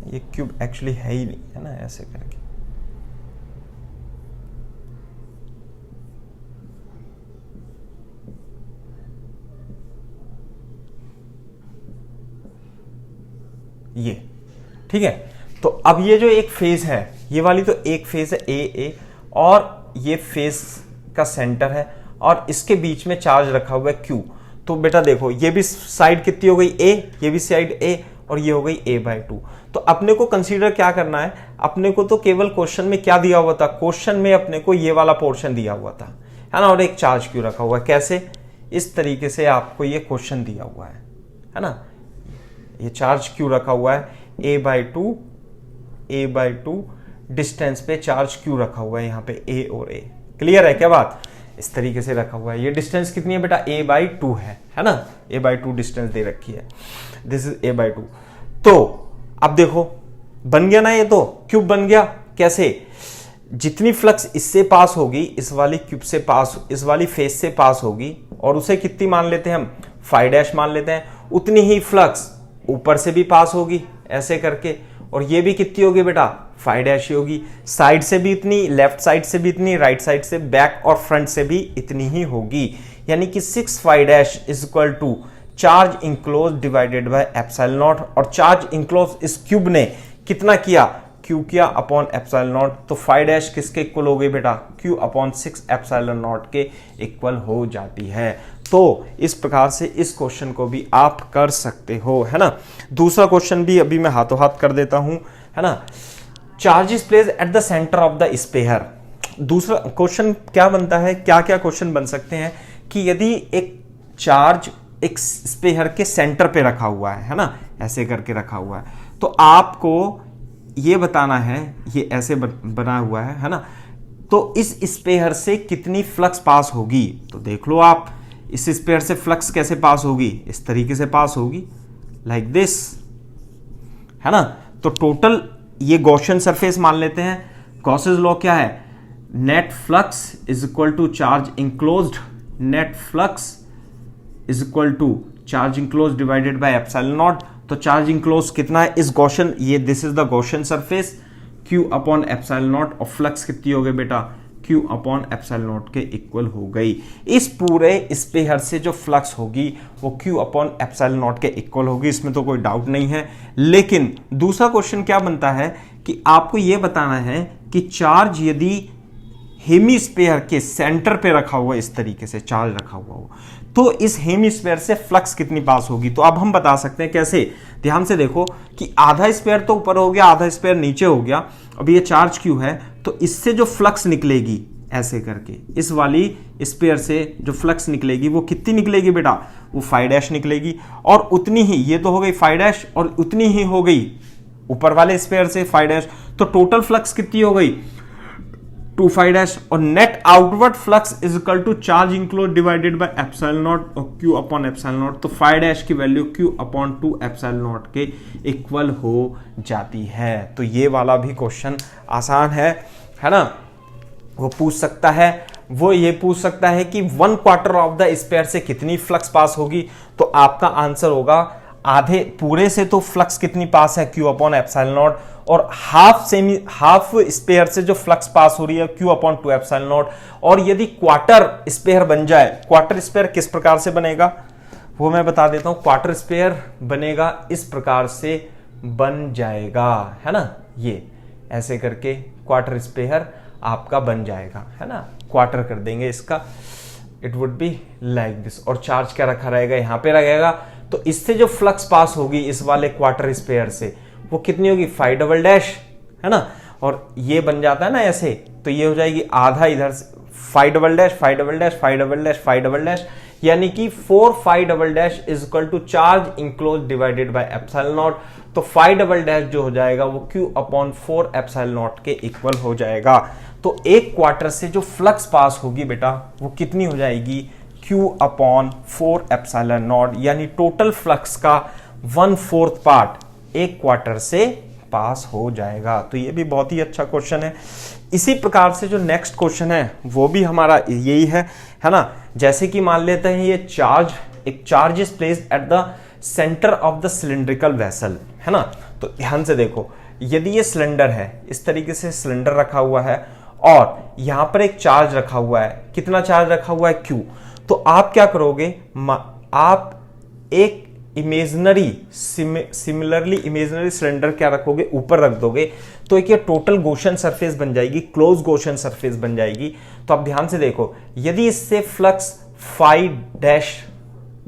[SPEAKER 1] ये क्यूब एक्चुअली है ही नहीं, है ना, ऐसे करके ये, ठीक है। तो अब ये जो एक फेज है, ये वाली तो एक फेज है A और ये फेज का सेंटर है और इसके बीच में चार्ज रखा हुआ है Q। तो बेटा देखो ये भी साइड कितनी हो गई A, ये भी साइड A और ये हो गई A/2। तो अपने को कंसीडर क्या करना है, अपने को तो केवल क्वेश्चन में क्या दिया हुआ था, क्वेश्चन में अपने को ये वाला पोर्शन दिया हुआ था, है ना, और एक चार्ज क्यू रखा हुआ है। कैसे, इस तरीके से आपको ये क्वेश्चन दिया हुआ है ना, ये चार्ज क्यू रखा हुआ है, A/2 डिस्टेंस पे चार्ज क्यू रखा हुआ है, यहाँ पे A और A। क्लियर है क्या बात, इस तरीके से रखा हुआ है। ये डिस्टेंस कितनी है बेटा, A/2 है ना, A/2 डिस्टेंस दे रखी है, दिस इज A/2। तो अब देखो बन गया ना, ये तो क्यूब बन गया। कैसे, जितनी फ्लक्स इससे पास होगी, इस वाली क्यूब से पास, इस वाली फेस से पास होगी, और उसे कितनी मान लेते हैं हम, फाई डैश मान लेते हैं, उतनी ही फ्लक्स ऊपर से भी पास होगी ऐसे करके, और ये भी कितनी होगी बेटा, फाई डैश ही होगी। साइड से भी इतनी, लेफ्ट साइड से भी इतनी, राइट साइड से, बैक और फ्रंट से भी इतनी ही होगी। यानी कि 6 phi dash is equal to charge enclose divided by epsilon naught, और चार्ज इंक्लोज इस क्यूब ने कितना किया, क्यू किया अपॉन एप्सिलॉन नॉट। तो फाई डैश किसके इक्वल हो गई बेटा, क्यू अपॉन 6 एप्सिलॉन नॉट के इक्वल हो जाती है। तो इस प्रकार से इस क्वेश्चन को भी आप कर सकते हो, है ना। दूसरा क्वेश्चन भी अभी मैं हाथों हाथ कर देता हूं, है ना। Charge is placed at the centre of the sphere. दूसरा क्वेश्चन क्या बनता है, क्या क्या क्वेश्चन बन सकते हैं कि यदि एक चार्ज एक स्पेयर के सेंटर पे रखा हुआ है ना, ऐसे करके रखा हुआ है, तो आपको ये बताना है, ये ऐसे बना हुआ है ना, तो इस स्पेयर से कितनी फ्लक्स पास होगी। तो देख लो आप, इस स्पेयर से फ्लक्स कैसे पास होगी, इस तरीके से पास होगी, लाइक दिस, है ना। तो टोटल ये गॉसियन सरफेस मान लेते हैं। गॉसेस लॉ क्या है, net flux is equal to charge enclosed, net flux is equal to charge enclose divided by epsilon naught. तो चार्ज इंक्लोज कितना है इस गॉसियन, ये this is the Gaussian surface, Q upon epsilon naught, और flux कितनी हो गई बेटा, क्यू अपॉन एप्सिलॉन नॉट के इक्वल हो गई। इस पूरे स्पेयर से जो फ्लक्स होगी वो क्यू अपॉन एप्सिलॉन नॉट के इक्वल होगी, इसमें तो कोई डाउट नहीं है। लेकिन दूसरा क्वेश्चन क्या बनता है कि आपको यह बताना है कि चार्ज यदि हेमीस्फीयर के सेंटर पे रखा हुआ, इस तरीके से चार्ज रखा हुआ हो, तो इस हेमीस्फीयर से फ्लक्स कितनी पास होगी। तो अब हम बता सकते हैं कैसे, ध्यान से देखो कि आधा स्फीयर तो ऊपर हो गया, आधा स्फीयर नीचे हो गया। अब ये चार्ज क्यू है, तो इससे जो फ्लक्स निकलेगी ऐसे करके, इस वाली स्फीयर से जो फ्लक्स निकलेगी वो कितनी निकलेगी बेटा, वो फाई डैश निकलेगी, और उतनी ही, ये तो हो गई फाई डैश, और उतनी ही हो गई ऊपर वाले स्फीयर से फाई डैश। तो टोटल फ्लक्स कितनी हो गई, 2 फाई डैश, और net outward flux is equal to charge enclose divided by epsilon naught और क्यू अपॉन एप्सिलॉन नॉट। तो फाई डैश की value Q upon 2 epsilon naught के इक्वल हो जाती है। तो ये वाला भी क्वेश्चन आसान है ना। वो पूछ सकता है, वो ये पूछ सकता है कि 1/4 ऑफ द स्पेयर से कितनी फ्लक्स पास होगी। तो आपका आंसर होगा आधे पूरे से तो फ्लक्स कितनी पास है, क्यू अपॉन एप्सिलॉन नॉट, और हाफ स्पेयर से जो फ्लक्स पास हो रही है क्यू अपॉन 2 एप्सिलॉन नॉट। और यदि क्वार्टर स्पेयर बन जाए, क्वार्टर स्पेयर किस प्रकार से बनेगा वो मैं बता देता हूं। क्वार्टर स्पेयर बनेगा इस प्रकार से बन जाएगा, है ना, ये ऐसे करके क्वार्टर स्पेयर आपका बन जाएगा, है ना। क्वार्टर कर देंगे इसका, it would be like this, और चार्ज क्या रखा रहेगा, यहां पे रहेगा। तो इससे जो फ्लक्स पास होगी इस वाले क्वार्टर स्पेयर से, वो कितनी होगी, फाई डबल डैश, है ना। और ये बन जाता है ना ऐसे, तो ये हो जाएगी आधा इधर से, phi double dash, phi double dash, phi double dash, phi double dash, यानी कि 4 phi double dash is equal to charge enclose divided by epsilon naught. तो फाई डबल डैश जो हो जाएगा वो क्यू अपॉन 4 एप्सिलॉन नॉट के equal हो जाएगा। तो एक क्वार्टर से जो फ्लक्स पास होगी बेटा वो कितनी हो जाएगी, क्यू अपॉन 4 एप्सिलॉन नॉट, यानी टोटल फ्लक्स का 1/4 पार्ट एक क्वार्टर से पास हो जाएगा। तो ये भी बहुत ही अच्छा क्वेश्चन है। इसी प्रकार से जो नेक्स्ट क्वेश्चन है वो भी हमारा यही है ना। जैसे कि मान लेते हैं ये एक charge is placed at the centre of the cylindrical vessel, है ना। तो ध्यान से देखो, यदि ये सिलेंडर है, इस तरीके से सिलेंडर रखा हुआ है और यहां पर एक चार्ज रखा हुआ है, कितना चार्ज रखा हुआ है, क्यू। तो आप क्या करोगे, आप एक सिमिलरली इमेजिनरी सिलेंडर क्या रखोगे, ऊपर रख दोगे, तो एक ये टोटल गॉसियन सरफेस बन जाएगी, क्लोज गॉसियन सरफेस बन जाएगी। तो आप ध्यान से देखो, यदि इससे फ्लक्स फाई डैश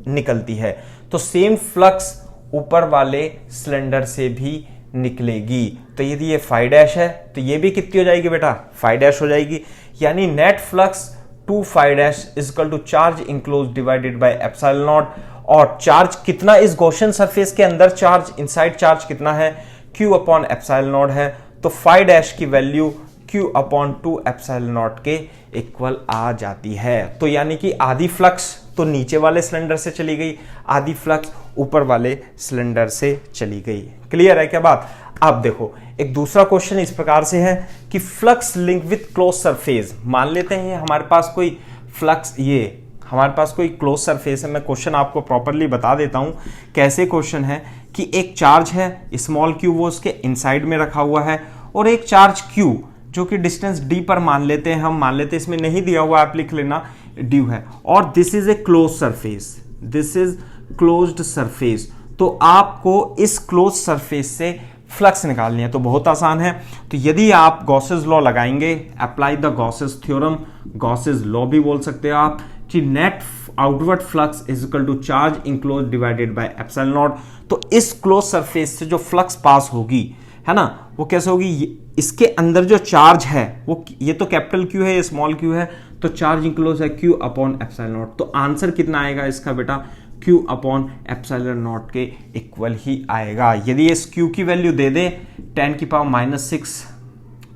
[SPEAKER 1] निकलती है तो सेम फ्लक्स ऊपर वाले सिलेंडर से भी निकलेगी। तो यदि ये फाई डैश है तो ये भी कितनी हो जाएगी बेटा, फाई डैश हो जाएगी। यानी net flux 2 phi dash is equal to charge enclose divided by epsilon naught. और चार्ज कितना इस गॉसियन सरफेस के अंदर, चार्ज इनसाइड चार्ज कितना है, क्यू अपॉन एप्सिलॉन नॉट है। तो फाई डैश की value Q upon 2 epsilon naught के इक्वल आ जाती है। तो यानी कि आधी फ्लक्स तो नीचे वाले सिलेंडर से चली गई, आधी फ्लक्स ऊपर वाले सिलेंडर से चली गई। क्लियर है क्या बात। अब देखो एक दूसरा क्वेश्चन इस प्रकार से है कि flux link with close surface, मान लेते हैं हमारे पास कोई फ्लक्स, ये हमारे पास कोई क्लोज सरफेस है। मैं क्वेश्चन आपको प्रॉपरली बता देता हूं कैसे क्वेश्चन है कि एक चार्ज है स्मॉल क्यू, वो उसके इनसाइड में रखा हुआ है, और एक चार्ज क्यू जो कि डिस्टेंस डी पर मान लेते हैं, हम मान लेते हैं इसमें नहीं दिया हुआ, आप लिख लेना ड्यू है, और this is a close surface, this is closed surface. तो आपको इस क्लोज सरफेस से फ्लक्स निकालनी है, तो बहुत आसान है। तो यदि आप गॉसेस लॉ लगाएंगे, apply the Gauss's theorem, Gauss's law भी बोल सकते हो आप, कि net outward flux is equal to charge enclose divided by epsilon naught. तो इस क्लोज सरफेस से जो फ्लक्स पास होगी, है ना, वो कैसे होगी, इसके अंदर जो चार्ज है वो, ये तो कैपिटल क्यू है, ये स्मॉल क्यू है, तो चार्ज इनक्लोज है क्यू अपॉन एप्सिलॉन नॉट। तो आंसर कितना आएगा इसका बेटा, क्यू अपॉन एप्सिलॉन नॉट के इक्वल ही आएगा। यदि इस क्यू की वैल्यू दे दे 10⁻⁻⁶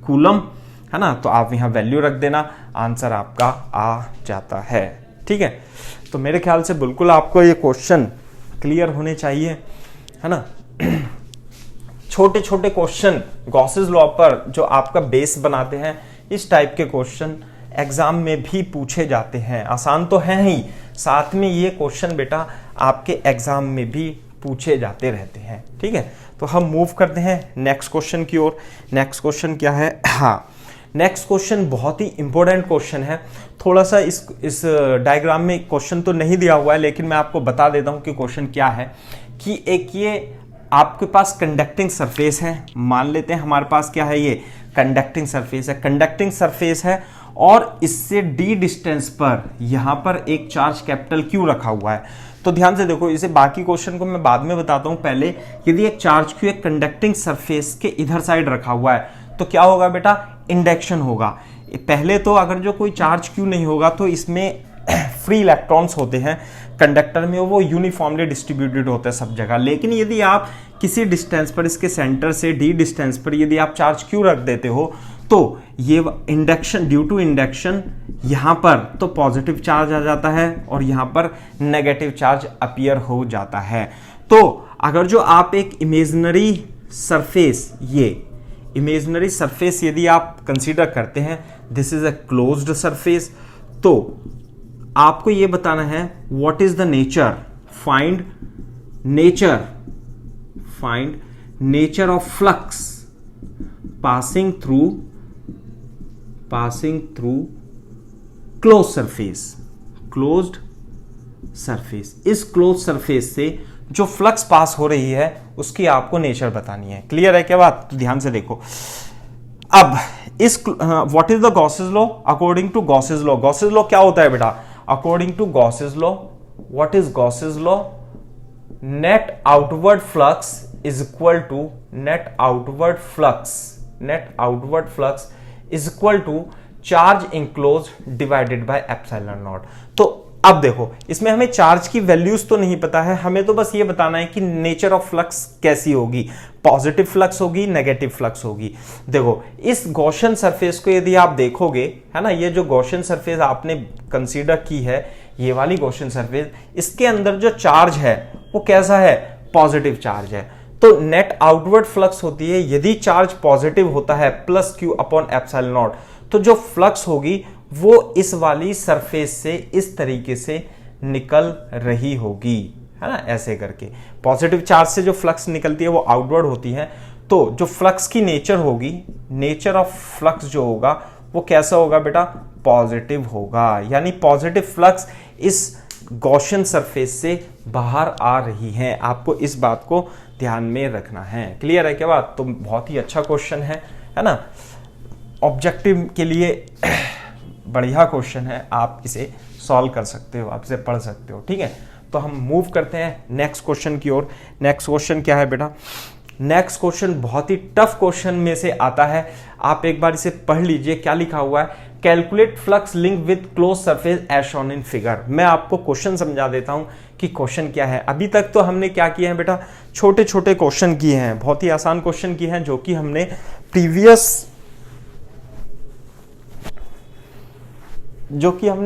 [SPEAKER 1] कूलम, है ना, तो आप यहां वैल्यू रख देना, आंसर आपका आ जाता है। ठीक है, तो मेरे ख्याल से बिल्कुल आपको ये क्वेश्चन क्लियर होने चाहिए, है ना। छोटे छोटे क्वेश्चन गॉसेस लॉ पर जो आपका बेस बनाते हैं, इस टाइप के क्वेश्चन एग्जाम में भी पूछे जाते हैं। आसान तो है ही, साथ में ये क्वेश्चन बेटा आपके एग्जाम में भी पूछे जाते रहते हैं। ठीक है, तो हम मूव करते हैं नेक्स्ट क्वेश्चन की ओर। नेक्स्ट क्वेश्चन क्या है, हाँ, नेक्स्ट क्वेश्चन बहुत ही इंपॉर्टेंट क्वेश्चन है। थोड़ा सा इस डायग्राम में क्वेश्चन तो नहीं दिया हुआ है, लेकिन मैं आपको बता देता हूं कि क्वेश्चन क्या है। कि एक ये आपके पास कंडक्टिंग सरफेस है, मान लेते हैं हमारे पास क्या है, ये कंडक्टिंग सरफेस है, कंडक्टिंग सरफेस है, और इससे डी डिस्टेंस पर यहां पर एक चार्ज कैपिटल क्यू रखा हुआ है। तो ध्यान से देखो, इसे बाकी क्वेश्चन को मैं बाद में बताता हूं, पहले यदि एक चार्ज क्यू एक कंडक्टिंग सरफेस के इधर साइड रखा हुआ है, तो क्या होगा बेटा, इंडक्शन होगा। पहले तो अगर जो कोई चार्ज क्यू नहीं होगा तो इसमें फ्री इलेक्ट्रॉन्स होते हैं कंडक्टर में, वो यूनिफॉर्मली डिस्ट्रीब्यूटेड होते हैं सब जगह। लेकिन यदि आप किसी डिस्टेंस पर, इसके सेंटर से डी डिस्टेंस पर यदि आप चार्ज क्यू रख देते हो, तो ये इंडक्शन, ड्यू टू इंडक्शन यहां पर तो पॉजिटिव चार्ज आ जाता है और यहां पर नेगेटिव चार्ज अपीयर हो जाता है। तो अगर जो आप एक इमेजिनरी सरफेस, ये इमेजिनरी सरफेस यदि आप कंसीडर करते हैं, this is a closed surface, तो आपको यह बताना है what is the nature, find nature of flux passing through close surface. इस क्लोज सरफेस से जो फ्लक्स पास हो रही है उसकी आपको नेचर बतानी है। क्लियर है क्या बात, तो ध्यान से देखो। अब इस what is the Gauss's law, according to Gauss's law, Gauss's law क्या होता है बेटा, according to Gauss's law, what is Gauss's law, net outward flux is equal to net outward flux is equal to charge enclose divided by epsilon naught. तो अब देखो, इसमें हमें charge की वैल्यूज तो नहीं पता है, हमें तो बस ये बताना है कि नेचर ऑफ फ्लक्स कैसी होगी, पॉजिटिव फ्लक्स होगी, नेगेटिव फ्लक्स होगी। देखो इस गॉसियन सरफेस को यदि आप देखोगे, है ना, ये जो गॉसियन सरफेस आपने कंसीडर की है, ये वाली गॉसियन सरफेस, इसके अंदर जो चार्ज है वो कैसा है, पॉजिटिव चार्ज है। तो नेट आउटवर्ड फ्लक्स होती है, यदि चार्ज पॉजिटिव होता है plus Q upon epsilon naught, तो जो फ्लक्स होगी वो इस वाली सरफेस से इस तरीके से निकल रही होगी, है ना, ऐसे करके। पॉजिटिव चार्ज से जो फ्लक्स निकलती है वो आउटवर्ड होती है, तो जो फ्लक्स की नेचर होगी, नेचर ऑफ फ्लक्स जो होगा वो कैसा होगा बेटा, पॉजिटिव होगा। यानी पॉजिटिव फ्लक्स इस गॉसियन सरफेस से बाहर आ रही है, आपको इस बात को ध्यान में रखना है। क्लियर है क्या बात, तो बहुत ही अच्छा क्वेश्चन है ना, ऑब्जेक्टिव के लिए बढ़िया क्वेश्चन है, आप इसे सॉल्व कर सकते हो, आप इसे पढ़ सकते हो। ठीक है, तो हम मूव करते हैं नेक्स्ट क्वेश्चन की ओर। नेक्स्ट क्वेश्चन क्या है बेटा, नेक्स्ट क्वेश्चन बहुत ही टफ क्वेश्चन में से आता है, आप एक बार इसे पढ़ लीजिए। क्या लिखा हुआ है, calculate flux link with close surface as shown in figure. मैं आपको क्वेश्चन समझा देता हूं कि क्वेश्चन क्या है। अभी तक तो हमने क्या किया है बेटा, छोटे छोटे क्वेश्चन किए हैं, बहुत ही आसान क्वेश्चन किए हैं, जो कि हमने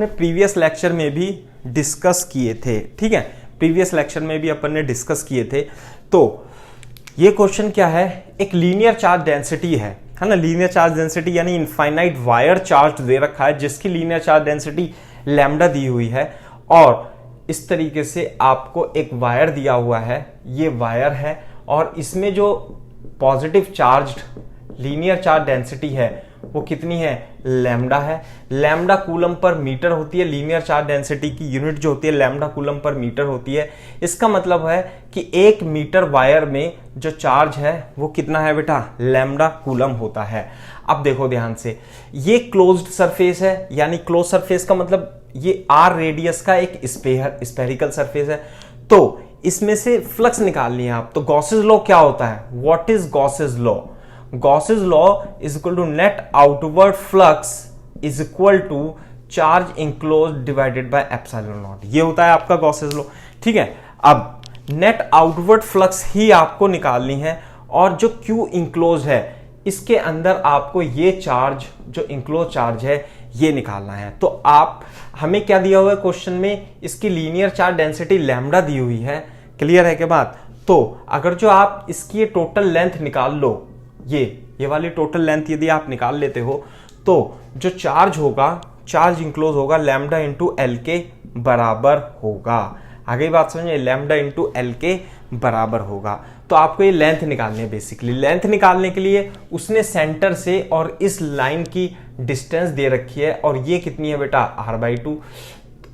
[SPEAKER 1] प्रीवियस लेक्चर में भी डिस्कस किए थे। ठीक है, प्रीवियस लेक्चर में भी अपन ने डिस्कस किए थे। तो ये क्वेश्चन क्या है, एक लीनियर चार्ज डेंसिटी है ना, लीनियर चार्ज डेंसिटी यानी इनफाइनाइट वायर चार्ज दे रखा है जिसकी लीनियर चार्ज डेंसिटी लैम्डा दी हुई है, और इस तरीके से आपको एक वायर दिया हुआ है, ये वायर है और इसमें जो positive charge linear charge density है वो कितनी है, लैम्डा है। लैम्डा कूलम पर मीटर होती है, लीनियर चार्ज डेंसिटी की यूनिट जो होती है लैम्डा कूलम पर मीटर होती है। इसका मतलब है कि 1 मीटर वायर में जो चार्ज है वो कितना है बेटा, लैम्डा कूलम होता है। अब देखो ध्यान से, ये क्लोज्ड सरफेस है, यानी क्लोज सरफेस का मतलब ये आर रेडियस का एक स्फेरिकल सरफेस है, तो इसमें से फ्लक्स निकालनी है आप। तो गॉसेस लॉ क्या होता है, what is Gauss's law, Gauss's law is equal to net outward flux is equal to charge enclosed divided by epsilon naught, ये होता है आपका गॉसेस लॉ। ठीक है, अब नेट आउटवर्ड फ्लक्स ही आपको निकालनी है, और जो क्यू इंक्लोज है इसके अंदर आपको ये चार्ज जो इंक्लोज चार्ज है ये निकालना है। तो आप हमें क्या दिया हुआ है क्वेश्चन में, इसकी लीनियर चार्ज डेंसिटी लैम्डा दी हुई है, क्लियर है के बात। तो अगर जो आप इसकी टोटल लेंथ निकाल लो, ये वाली टोटल लेंथ यदि आप निकाल लेते हो, तो जो चार्ज होगा, चार्ज इंक्लोज होगा लैम्डा इंटू एल के बराबर होगा। आगे बात समझिए, लैम्डा इंटू एल के बराबर होगा। तो आपको ये लेंथ निकालनी है। बेसिकली लेंथ निकालने के लिए उसने सेंटर से और इस लाइन की डिस्टेंस दे रखी है, और ये कितनी है बेटा, r/2,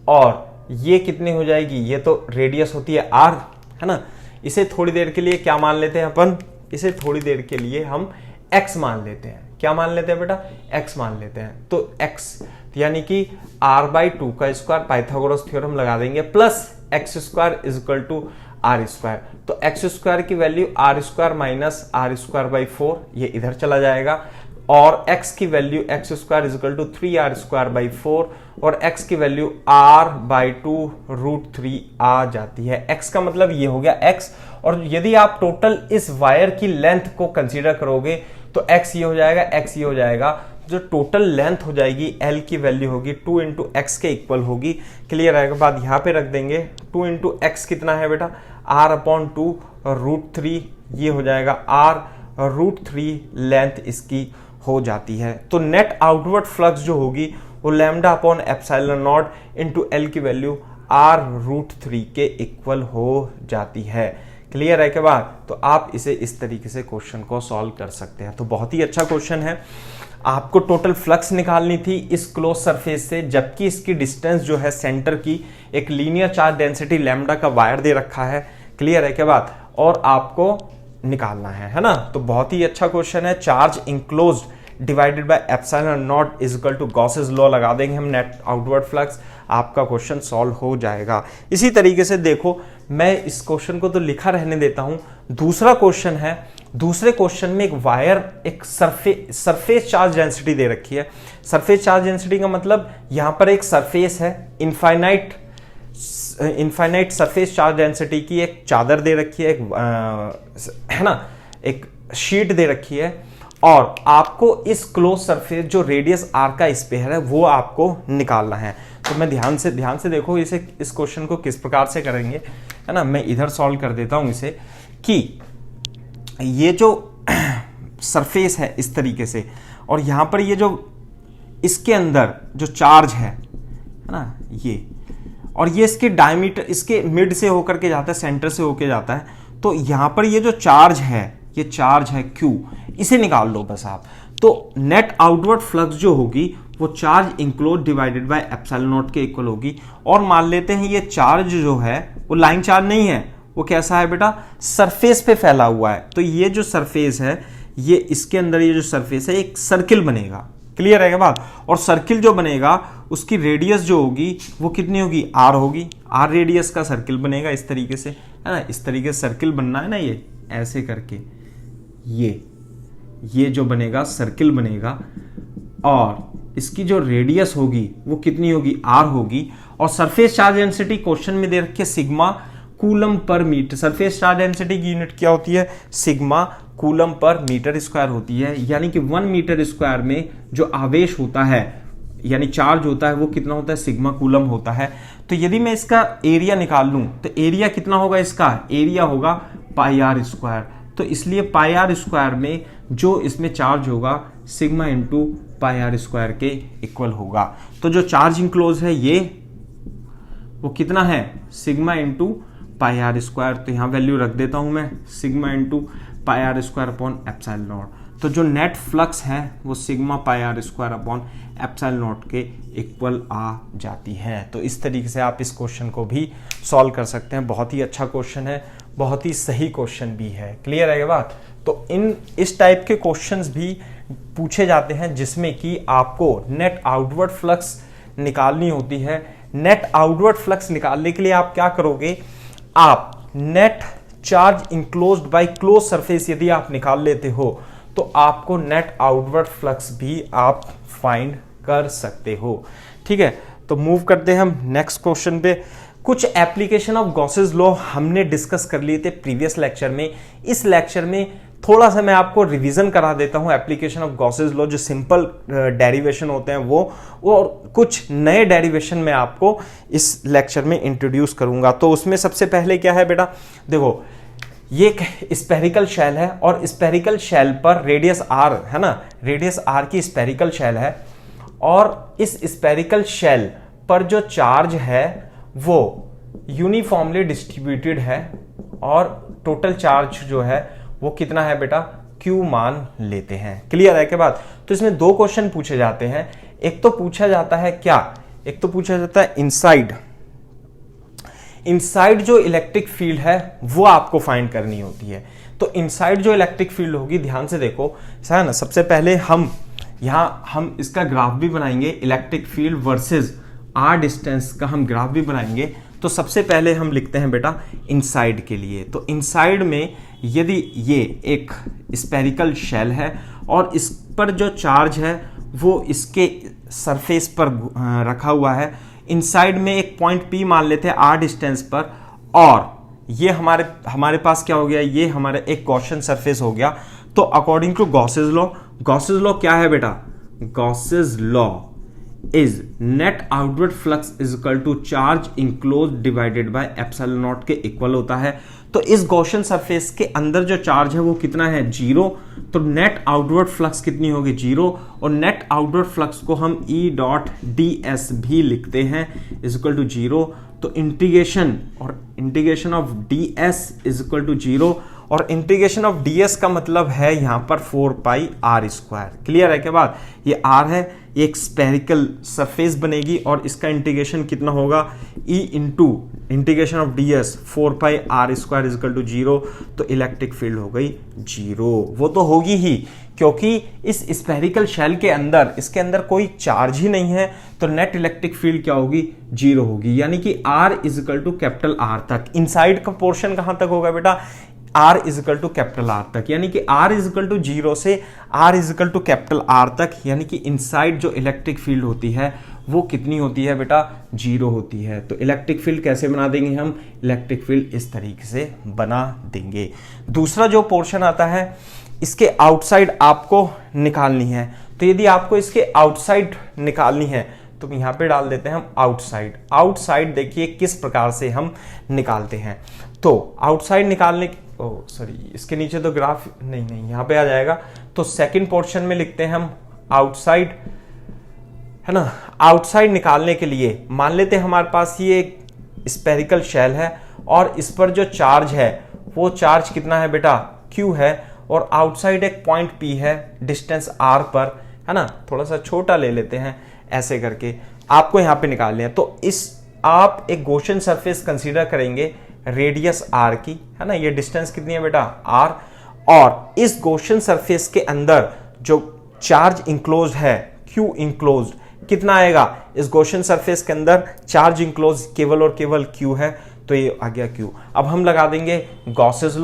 [SPEAKER 1] और ये कितनी हो जाएगी, ये तो रेडियस होती है r, है ना। इसे थोड़ी देर के लिए क्या मान लेते हैं अपन, इसे थोड़ी देर के लिए हम x मान लेते हैं। क्या मान लेते हैं बेटा, x मान लेते हैं। तो x यानी कि r/2 का स्क्वायर, पाइथागोरस थ्योरम लगा देंगे, plus x² is equal to r²। तो x² की वैल्यू r² माइनस r²/4, ये इधर चला जाएगा, और x की value x² is equal to 3r²/4, और x की वैल्यू r/2√3 आ जाती है। x का मतलब ये हो गया x, और यदि आप टोटल इस वायर की लेंथ को कंसीडर करोगे तो x ये हो जाएगा, x ये हो जाएगा। जो टोटल लेंथ हो जाएगी L की वैल्यू होगी 2 इंटू एक्स के इक्वल होगी। क्लियर है के बाद यहाँ पे रख देंगे 2 इंटू एक्स कितना है बेटा, r/2√3, ये हो जाएगा r√3 लेंथ इसकी हो जाती है। तो नेट आउटवर्ड फ्लक्स जो होगी वो lambda upon epsilon naught into L की वैल्यू r√3 के इक्वल हो जाती है। क्लियर है के बाद, तो आप इसे इस तरीके से क्वेश्चन को सॉल्व कर सकते हैं। तो बहुत ही अच्छा क्वेश्चन है। आपको टोटल फ्लक्स निकालनी थी इस क्लोज सरफेस से, जबकि इसकी डिस्टेंस जो है सेंटर की, एक लीनियर चार्ज डेंसिटी लैम्डा का वायर दे रखा है। क्लियर है के बाद, और आपको निकालना है ना। तो बहुत ही अच्छा क्वेश्चन है। Charge enclosed divided by epsilon naught is equal to Gauss's law लगा देंगे हम, नेट आउटवर्ड फ्लक्स, आपका क्वेश्चन सॉल्व हो जाएगा। इसी तरीके से देखो, मैं इस क्वेश्चन को तो लिखा रहने देता हूं। दूसरा क्वेश्चन है, दूसरे क्वेश्चन में एक वायर, एक सरफेस चार्ज डेंसिटी दे रखी है। सरफेस चार्ज डेंसिटी का मतलब यहां पर एक सरफेस है, इनफाइनाइट सरफेस चार्ज डेंसिटी की एक चादर दे रखी है, है ना, एक शीट दे रखी है, और आपको इस क्लोज सरफेस जो रेडियस r का स्पेयर है वो आपको निकालना है। तो मैं ध्यान से देखो इसे, इस क्वेश्चन को किस प्रकार से करेंगे, है ना। मैं इधर सॉल्व कर देता हूं इसे, कि ये जो सरफेस है इस तरीके से, और यहां पर ये जो इसके अंदर जो चार्ज है ना, ये, और ये इसके डायमीटर, इसके मिड से होकर के जाता है, सेंटर से होकर जाता है। तो यहां पर ये जो चार्ज है, ये चार्ज है Q, इसे निकाल लो बस आप। तो नेट आउटवर्ड फ्लक्स जो होगी वो charge enclose divided by epsilon naught के इक्वल होगी। और मान लेते हैं ये चार्ज जो है वो लाइन चार्ज नहीं है, वो कैसा है बेटा, सरफेस पे फैला हुआ है। तो ये जो सरफेस है, ये इसके अंदर ये जो सरफेस है एक सर्किल बनेगा। क्लियर है बात, और सर्किल जो बनेगा उसकी रेडियस जो होगी वो कितनी होगी, r होगी। r रेडियस का सर्किल बनेगा इस तरीके से, है ना। इस तरीके से सर्किल बनना है ना, ये ऐसे करके ये जो बनेगा सर्किल बनेगा, और इसकी जो रेडियस होगी वो कितनी होगी, r होगी। और सरफेस चार्ज डेंसिटी क्वेश्चन में दे रखी है sigma coulomb per metre. Surface charge density की यूनिट क्या होती है, sigma coulomb per metre square होती है। यानी कि 1 मीटर स्क्वायर में जो आवेश होता है, यानी चार्ज होता है, वो कितना होता है, सिग्मा कूलम होता है। तो यदि मैं इसका एरिया निकाल लूं तो एरिया कितना होगा, इसका एरिया होगा πr²। तो तो इसलिए पाई आर स्क्वायर में जो इसमें चार्ज होगा sigma into pi are square के इक्वल होगा। तो जो चार्ज इंक्लोज है ये वो कितना है, sigma into pi are square. तो यहां वैल्यू रख देता हूं मैं, sigma into pi are square upon epsilon naught. तो जो नेट फ्लक्स है वो sigma pi are square upon epsilon naught के इक्वल आ जाती है। तो इस तरीके से आप इस क्वेश्चन को भी सॉल्व कर सकते हैं। बहुत ही अच्छा क्वेश्चन है, बहुत ही सही क्वेश्चन भी है। क्लियर है ये बात? तो इस टाइप के क्वेश्चंस भी पूछे जाते हैं जिसमें कि आपको नेट आउटवर्ड फ्लक्स निकालनी होती है। नेट आउटवर्ड फ्लक्स निकालने के लिए आप क्या करोगे, आप net charge enclosed by close surface यदि आप निकाल लेते हो तो आपको नेट आउटवर्ड फ्लक्स भी आप फाइंड कर सकते हो। ठीक है, तो मूव करते हैं हम नेक्स्ट क्वेश्चन पे। कुछ एप्लीकेशन ऑफ गॉसेस लॉ हमने डिस्कस कर लिए थे प्रीवियस लेक्चर में। इस लेक्चर में थोड़ा सा मैं आपको रिवीजन करा देता हूं एप्लीकेशन ऑफ गॉसेस लॉ, जो सिंपल डेरिवेशन होते हैं वो और कुछ नए डेरिवेशन में आपको इस लेक्चर में इंट्रोड्यूस करूंगा। तो उसमें सबसे पहले क्या है बेटा, देखो ये एक स्पेरिकल शेल है और स्पेरिकल शेल पर रेडियस आर है ना, रेडियस आर की स्पेरिकल शेल है और इस स्पेरिकल शेल पर जो चार्ज है वो यूनिफॉर्मली डिस्ट्रीब्यूटेड है और टोटल चार्ज जो है वो कितना है बेटा, Q मान लेते हैं। क्लियर है के बाद? तो इसमें दो क्वेश्चन पूछे जाते हैं। एक तो पूछा जाता है क्या, एक तो पूछा जाता है इनसाइड जो इलेक्ट्रिक फील्ड है वो आपको फाइंड करनी होती है। तो इनसाइड जो इलेक्ट्रिक फील्ड होगी, ध्यान से देखो है ना, सबसे पहले हम इसका ग्राफ भी बनाएंगे, electric field versus R distance का हम ग्राफ भी बनाएंगे। तो सबसे पहले हम लिखते हैं बेटा इनसाइड के लिए। तो इनसाइड में यदि ये एक स्पेरिकल शेल है और इस पर जो चार्ज है वो इसके सरफेस पर रखा हुआ है, इनसाइड में एक पॉइंट P मान लेते हैं आर डिस्टेंस पर, और ये हमारे पास क्या हो गया, ये हमारा एक गॉसियन सरफेस हो गया। तो अकॉर्डिंग टू गॉसेस लॉ क्या है बेटा, Gauss's law is net outward flux is equal to charge enclose divided by epsilon naught के इक्वल होता है। तो इस गॉसियन सरफेस के अंदर जो चार्ज है वो कितना है, 0। तो नेट आउटवर्ड फ्लक्स कितनी होगी, 0। और नेट आउटवर्ड फ्लक्स को हम E डॉट ds भी लिखते हैं इज इक्वल टू 0। तो integration of ds is equal to 0 और इंटीग्रेशन ऑफ ds का मतलब है यहां पर 4 पाई आर स्क्वायर। क्लियर है के बाद? ये r है, एक स्पेरिकल सरफेस बनेगी और इसका इंटीग्रेशन कितना होगा, E into integration of ds 4 pi are square is equal to 0। तो इलेक्ट्रिक फील्ड हो गई 0। वो तो होगी ही क्योंकि इस स्पेरिकल शेल के अंदर, इसके अंदर कोई चार्ज ही नहीं है, तो नेट इलेक्ट्रिक फील्ड क्या होगी, 0 होगी। यानी कि R is equal to capital R तक। इनसाइड का पोर्शन कहां तक होगा बेटा, R is equal to capital R तक। यानी कि R इज इक्वल टू 0 से R is equal to capital R तक। यानी कि इनसाइड जो इलेक्ट्रिक फील्ड होती है वो कितनी होती है बेटा, 0 होती है। तो इलेक्ट्रिक फील्ड कैसे बना देंगे हम, इलेक्ट्रिक फील्ड इस तरीके से बना देंगे। दूसरा जो पोर्शन आता है, इसके आउटसाइड आपको निकालनी है। तो यदि आपको इसके आउटसाइड निकालनी है तो यहां पे डाल देते हैं हम आउटसाइड देखिए किस प्रकार से हम निकालते हैं। तो आउटसाइड निकालने इसके नीचे तो ग्राफ नहीं यहां पे आ जाएगा। तो सेकंड पोर्शन में लिखते हैं हम आउटसाइड, है ना। आउटसाइड निकालने के लिए मान लेते हैं हमारे पास ये एक स्पेरिकल शेल है और इस पर जो चार्ज है वो चार्ज कितना है बेटा, Q है, और आउटसाइड एक पॉइंट P है डिस्टेंस R पर, है ना। थोड़ा सा छोटा ले लेते हैं ऐसे करके, आपको यहां पे निकालने हैं। तो आप एक गॉसियन सरफेस कंसीडर करेंगे रेडियस R की, है ना। ये डिस्टेंस कितनी है बेटा, R, और इस गॉसियन सरफेस के अंदर जो चार्ज इंक्लोज्ड है, Q इंक्लोज्ड कितना आएगा, इस गॉसियन सरफेस के अंदर चार्ज इंक्लोज केवल और केवल Q है, तो ये आ गया Q। अब हम लगा देंगे गॉसेस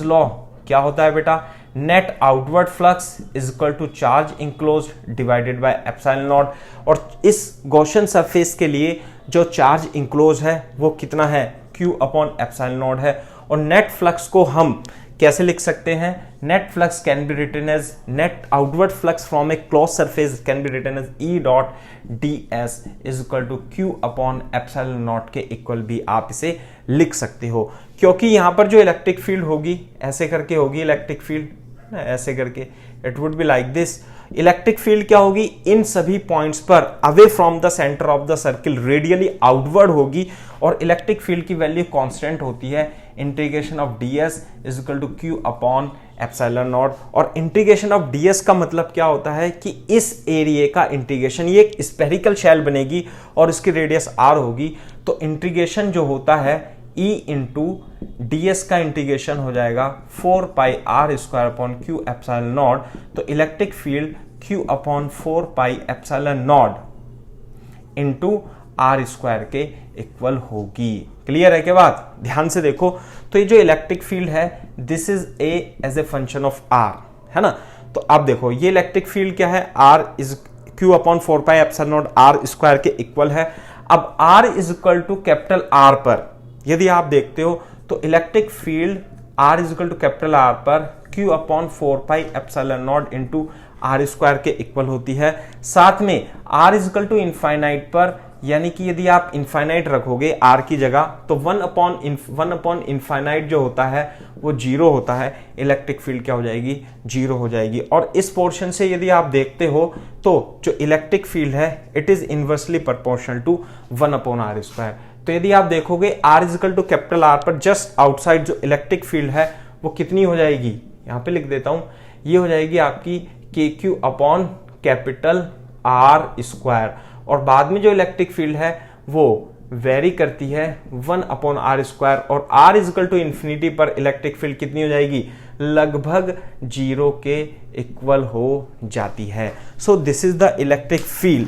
[SPEAKER 1] लॉ क्या होता है बेटा, net outward flux is equal to charge enclosed divided by epsilon naught. और इस गॉसियन सरफेस के लिए जो चार्ज इंक्लोज है वो कितना है, Q अपॉन एप्सिलॉन नॉट है। और नेट फ्लक्स को हम कैसे लिख सकते हैं, net flux can be written as net outward flux from a close surface can be written as E dot ds is equal to Q upon epsilon naught के equal भी आप इसे लिख सकते हो। क्योंकि यहां पर जो इलेक्ट्रिक फील्ड होगी ऐसे करके होगी इलेक्ट्रिक फील्ड, ऐसे करके it would be like this. Electric field क्या होगी, इन सभी पॉइंट्स पर away from the centre of the circle radially outward होगी, और इलेक्ट्रिक फील्ड की वैल्यू कांस्टेंट होती है integration of ds is equal to q upon epsilon naught. और इंटीग्रेशन ऑफ ds का मतलब क्या होता है कि इस एरिया का इंटीग्रेशन, ये एक स्फेरिकल शेल बनेगी और इसकी रेडियस r होगी, तो इंटीग्रेशन जो होता है e इंटू ds का इंटीग्रेशन हो जाएगा 4 pi r square upon q epsilon naught. तो electric field q upon 4 pi epsilon naught into are square के इक्वल होगी। क्लियर है क्या बात, ध्यान से देखो। तो ये जो इलेक्ट्रिक फील्ड है this is as a function of r, है ना। तो अब देखो ये इलेक्ट्रिक फील्ड क्या है, R is q upon 4 pi epsilon naught R square के इक्वल है। अब r is equal to capital R पर यदि आप देखते हो तो electric field r is equal to capital R पर q upon 4 pi epsilon naught into are square के इक्वल होती है। साथ में r is equal to infinite पर, यानी कि यदि आप इनफाइनाइट रखोगे r की जगह तो 1 अपॉन इनफाइनाइट जो होता है वो 0 होता है, इलेक्ट्रिक फील्ड क्या हो जाएगी, 0 हो जाएगी। और इस पोर्शन से यदि आप देखते हो तो जो इलेक्ट्रिक फील्ड है it is inversely proportional to 1 upon are square. तो यदि आप देखोगे r is equal to capital R पर जस्ट आउटसाइड जो इलेक्ट्रिक फील्ड है वो कितनी हो जाएगी, यहां पे लिख देता हूं, ये हो जाएगी आपकी KQ upon capital R square. और बाद में जो इलेक्ट्रिक फील्ड है वो वेरी करती है 1 अपॉन आर स्क्वायर, और r is equal to infinity पर इलेक्ट्रिक फील्ड कितनी हो जाएगी, लगभग 0 के इक्वल हो जाती है। So this is the electric field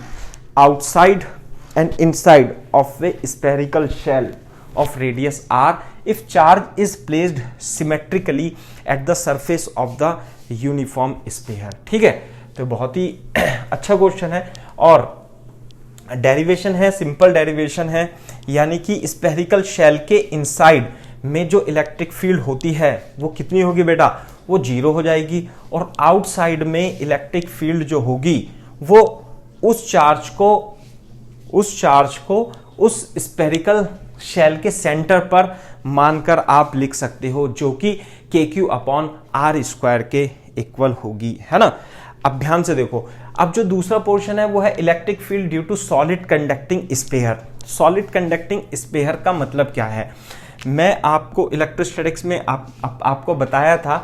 [SPEAKER 1] outside and inside of a spherical shell of radius r if charge is placed symmetrically at the surface of the uniform sphere। ठीक है, तो बहुत ही अच्छा क्वेश्चन है और डेरिवेशन है, सिंपल डेरिवेशन है, यानी कि स्फेरिकल शेल के इनसाइड में जो इलेक्ट्रिक फील्ड होती है वो कितनी होगी बेटा, वो 0 हो जाएगी, और आउटसाइड में इलेक्ट्रिक फील्ड जो होगी वो उस चार्ज को उस स्फेरिकल शेल के सेंटर पर मानकर आप लिख सकते हो, जो कि KQ अपॉन आर स्क्वायर के इक्वल होगी, है ना। अब ध्यान से देखो, अब जो दूसरा पोर्शन है वो है electric field due to solid conducting sphere. Solid conducting sphere का मतलब क्या है, मैं आपको इलेक्ट्रोस्टैटिक्स में आपको बताया था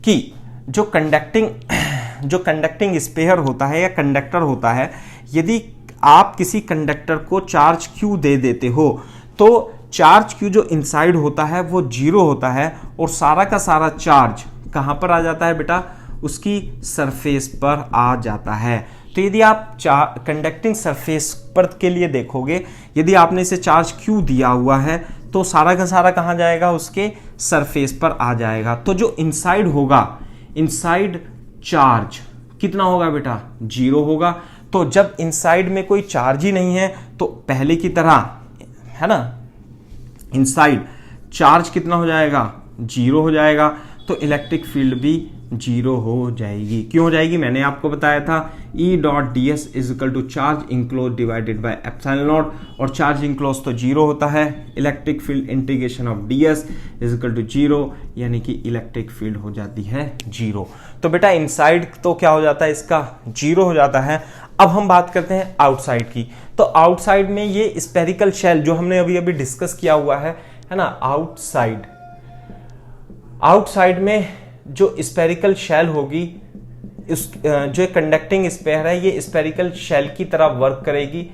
[SPEAKER 1] कि जो कंडक्टिंग स्फीयर होता है या कंडक्टर होता है, यदि आप किसी कंडक्टर को चार्ज Q दे देते हो तो चार्ज Q जो इनसाइड होता है वो 0 होता है, और सारा का सारा चार्ज कहां पर आ जाता है बेटा, उसकी सरफेस पर आ जाता है। तो यदि आप कंडक्टिंग सरफेस पर के लिए देखोगे, यदि आपने इसे चार्ज Q दिया हुआ है तो सारा का सारा कहां जाएगा, उसके सरफेस पर आ जाएगा। तो जो इनसाइड होगा, इनसाइड चार्ज कितना होगा बेटा, 0 होगा। तो जब इनसाइड में कोई चार्ज ही नहीं है तो पहले की तरह, है ना, इनसाइड चार्ज कितना हो जाएगा, 0 हो जाएगा। तो इलेक्ट्रिक फील्ड भी 0 हो जाएगी। क्यों हो जाएगी, मैंने आपको बताया था E dot ds is equal to charge enclose divided by epsilon naught, और चार्ज इंक्लोज तो 0 होता है, electric field integration of ds is equal to 0, यानी कि इलेक्ट्रिक फील्ड हो जाती है 0। तो बेटा इनसाइड तो क्या हो जाता है, इसका 0 हो जाता है। अब हम बात करते हैं आउटसाइड की। तो आउटसाइड में ये स्फेरिकल शेल जो हमने अभी अभी डिस्कस किया हुआ है ना, आउटसाइड में जो स्फेरिकल शेल होगी, जो कंडक्टिंग स्फीयर है ये स्फेरिकल शेल की तरह वर्क करेगी,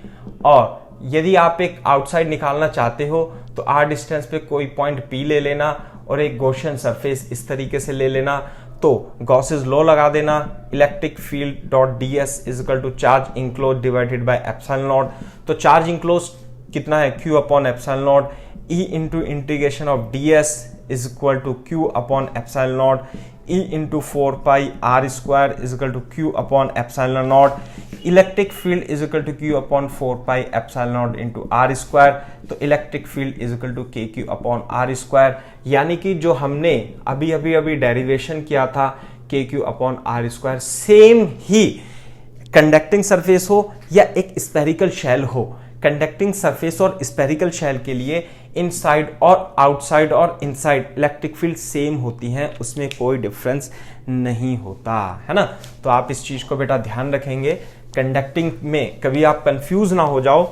[SPEAKER 1] और यदि आप एक आउटसाइड निकालना चाहते हो तो r डिस्टेंस पे कोई पॉइंट P ले लेना और एक गॉसियन सरफेस इस तरीके से ले लेना, तो गॉसेस लॉ लगा देना, electric field dot ds is equal to charge enclose divided by epsilon naught. तो चार्ज इंक्लोज कितना है, Q upon epsilon naught, E into integration of ds is equal to Q upon epsilon naught, E into 4 pi are square is equal to Q upon epsilon naught. Electric field is equal to Q upon 4 pi epsilon naught into are square. तो electric field is equal to KQ upon are square, यानी कि जो हमने अभी derivation किया था KQ upon are square, same ही conducting surface हो या एक स्फेरिकल शेल हो, कंडक्टिंग सरफेस और स्फेरिकल शेल के लिए इनसाइड और आउटसाइड और इनसाइड इलेक्ट्रिक फील्ड सेम होती हैं, उसमें कोई डिफरेंस नहीं होता है ना। तो आप इस चीज को बेटा ध्यान रखेंगे। कंडक्टिंग में कभी आप कंफ्यूज ना हो जाओ,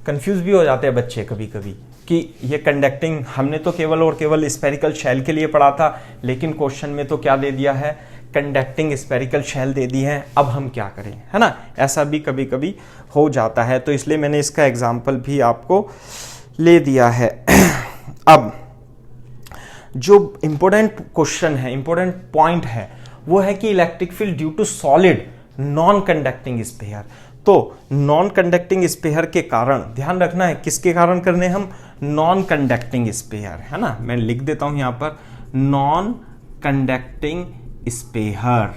[SPEAKER 1] कंफ्यूज भी हो जाते हैं बच्चे कभी कभी कि ये कंडक्टिंग हमने तो केवल और केवल स्फेरिकल शेल के लिए पढ़ा था, लेकिन क्वेश्चन में तो क्या दे दिया है, कंडक्टिंग स्फेरिकल शेल दे दी है, अब हम क्या करें, है ना। ऐसा भी कभी कभी हो जाता है, तो इसलिए मैंने इसका एग्जाम्पल भी आपको ले दिया है। अब जो इंपॉर्टेंट क्वेश्चन है, इंपॉर्टेंट पॉइंट है, वो है कि electric field due to solid non conducting sphere. तो नॉन कंडक्टिंग स्फीयर के कारण ध्यान रखना है, किसके कारण करने हम, नॉन कंडक्टिंग स्फीयर, है ना। मैं लिख देता हूं यहां पर नॉन कंडक्टिंग स्फीयर।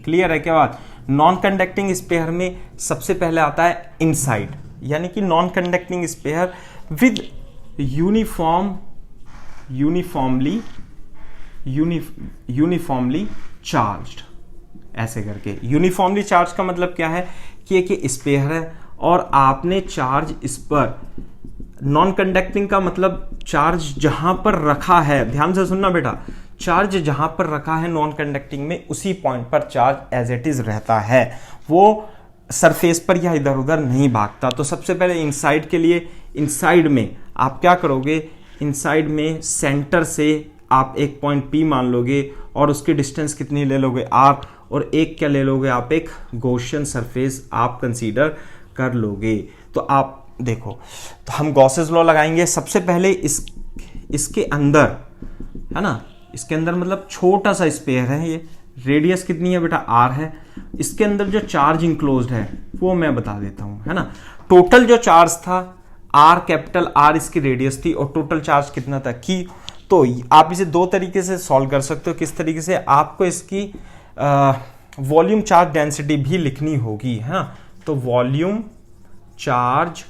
[SPEAKER 1] क्लियर है क्या बात। नॉन कंडक्टिंग स्फीयर में सबसे पहले आता है इनसाइड, यानी कि non conducting sphere with uniformly charged, ऐसे करके। यूनिफॉर्मली चार्ज का मतलब क्या है कि एक स्फीयर है और आपने चार्ज इस पर, नॉन कंडक्टिंग का मतलब चार्ज जहां पर रखा है, ध्यान से सुनना बेटा, चार्ज जहां पर रखा है नॉन कंडक्टिंग में, उसी पॉइंट पर चार्ज एज इट इज रहता है, वो सरफेस पर या इधर उधर नहीं भागता। तो सबसे पहले इनसाइड के लिए, इनसाइड में आप क्या करोगे, इनसाइड में सेंटर से आप एक पॉइंट P मान लोगे और उसकी डिस्टेंस कितनी ले लोगे, R, और एक क्या ले लोगे आप, एक गॉसियन सरफेस आप कंसीडर कर लोगे। तो आप देखो, तो हम गॉसेस लॉ लगाएंगे। सबसे पहले इसके अंदर, है ना, इसके अंदर मतलब छोटा सा स्फीयर है, ये रेडियस कितनी है बेटा, R है। इसके अंदर जो चार्ज इंक्लोज्ड है वो मैं बता देता हूं, है ना। टोटल जो चार्ज था R, कैपिटल R इसकी रेडियस थी, और टोटल चार्ज कितना था, Q। तो आप इसे दो तरीके से सॉल्व कर सकते हो। किस तरीके से, आपको इसकी वॉल्यूम चार्ज डेंसिटी भी लिखनी होगी, है ना। तो volume charge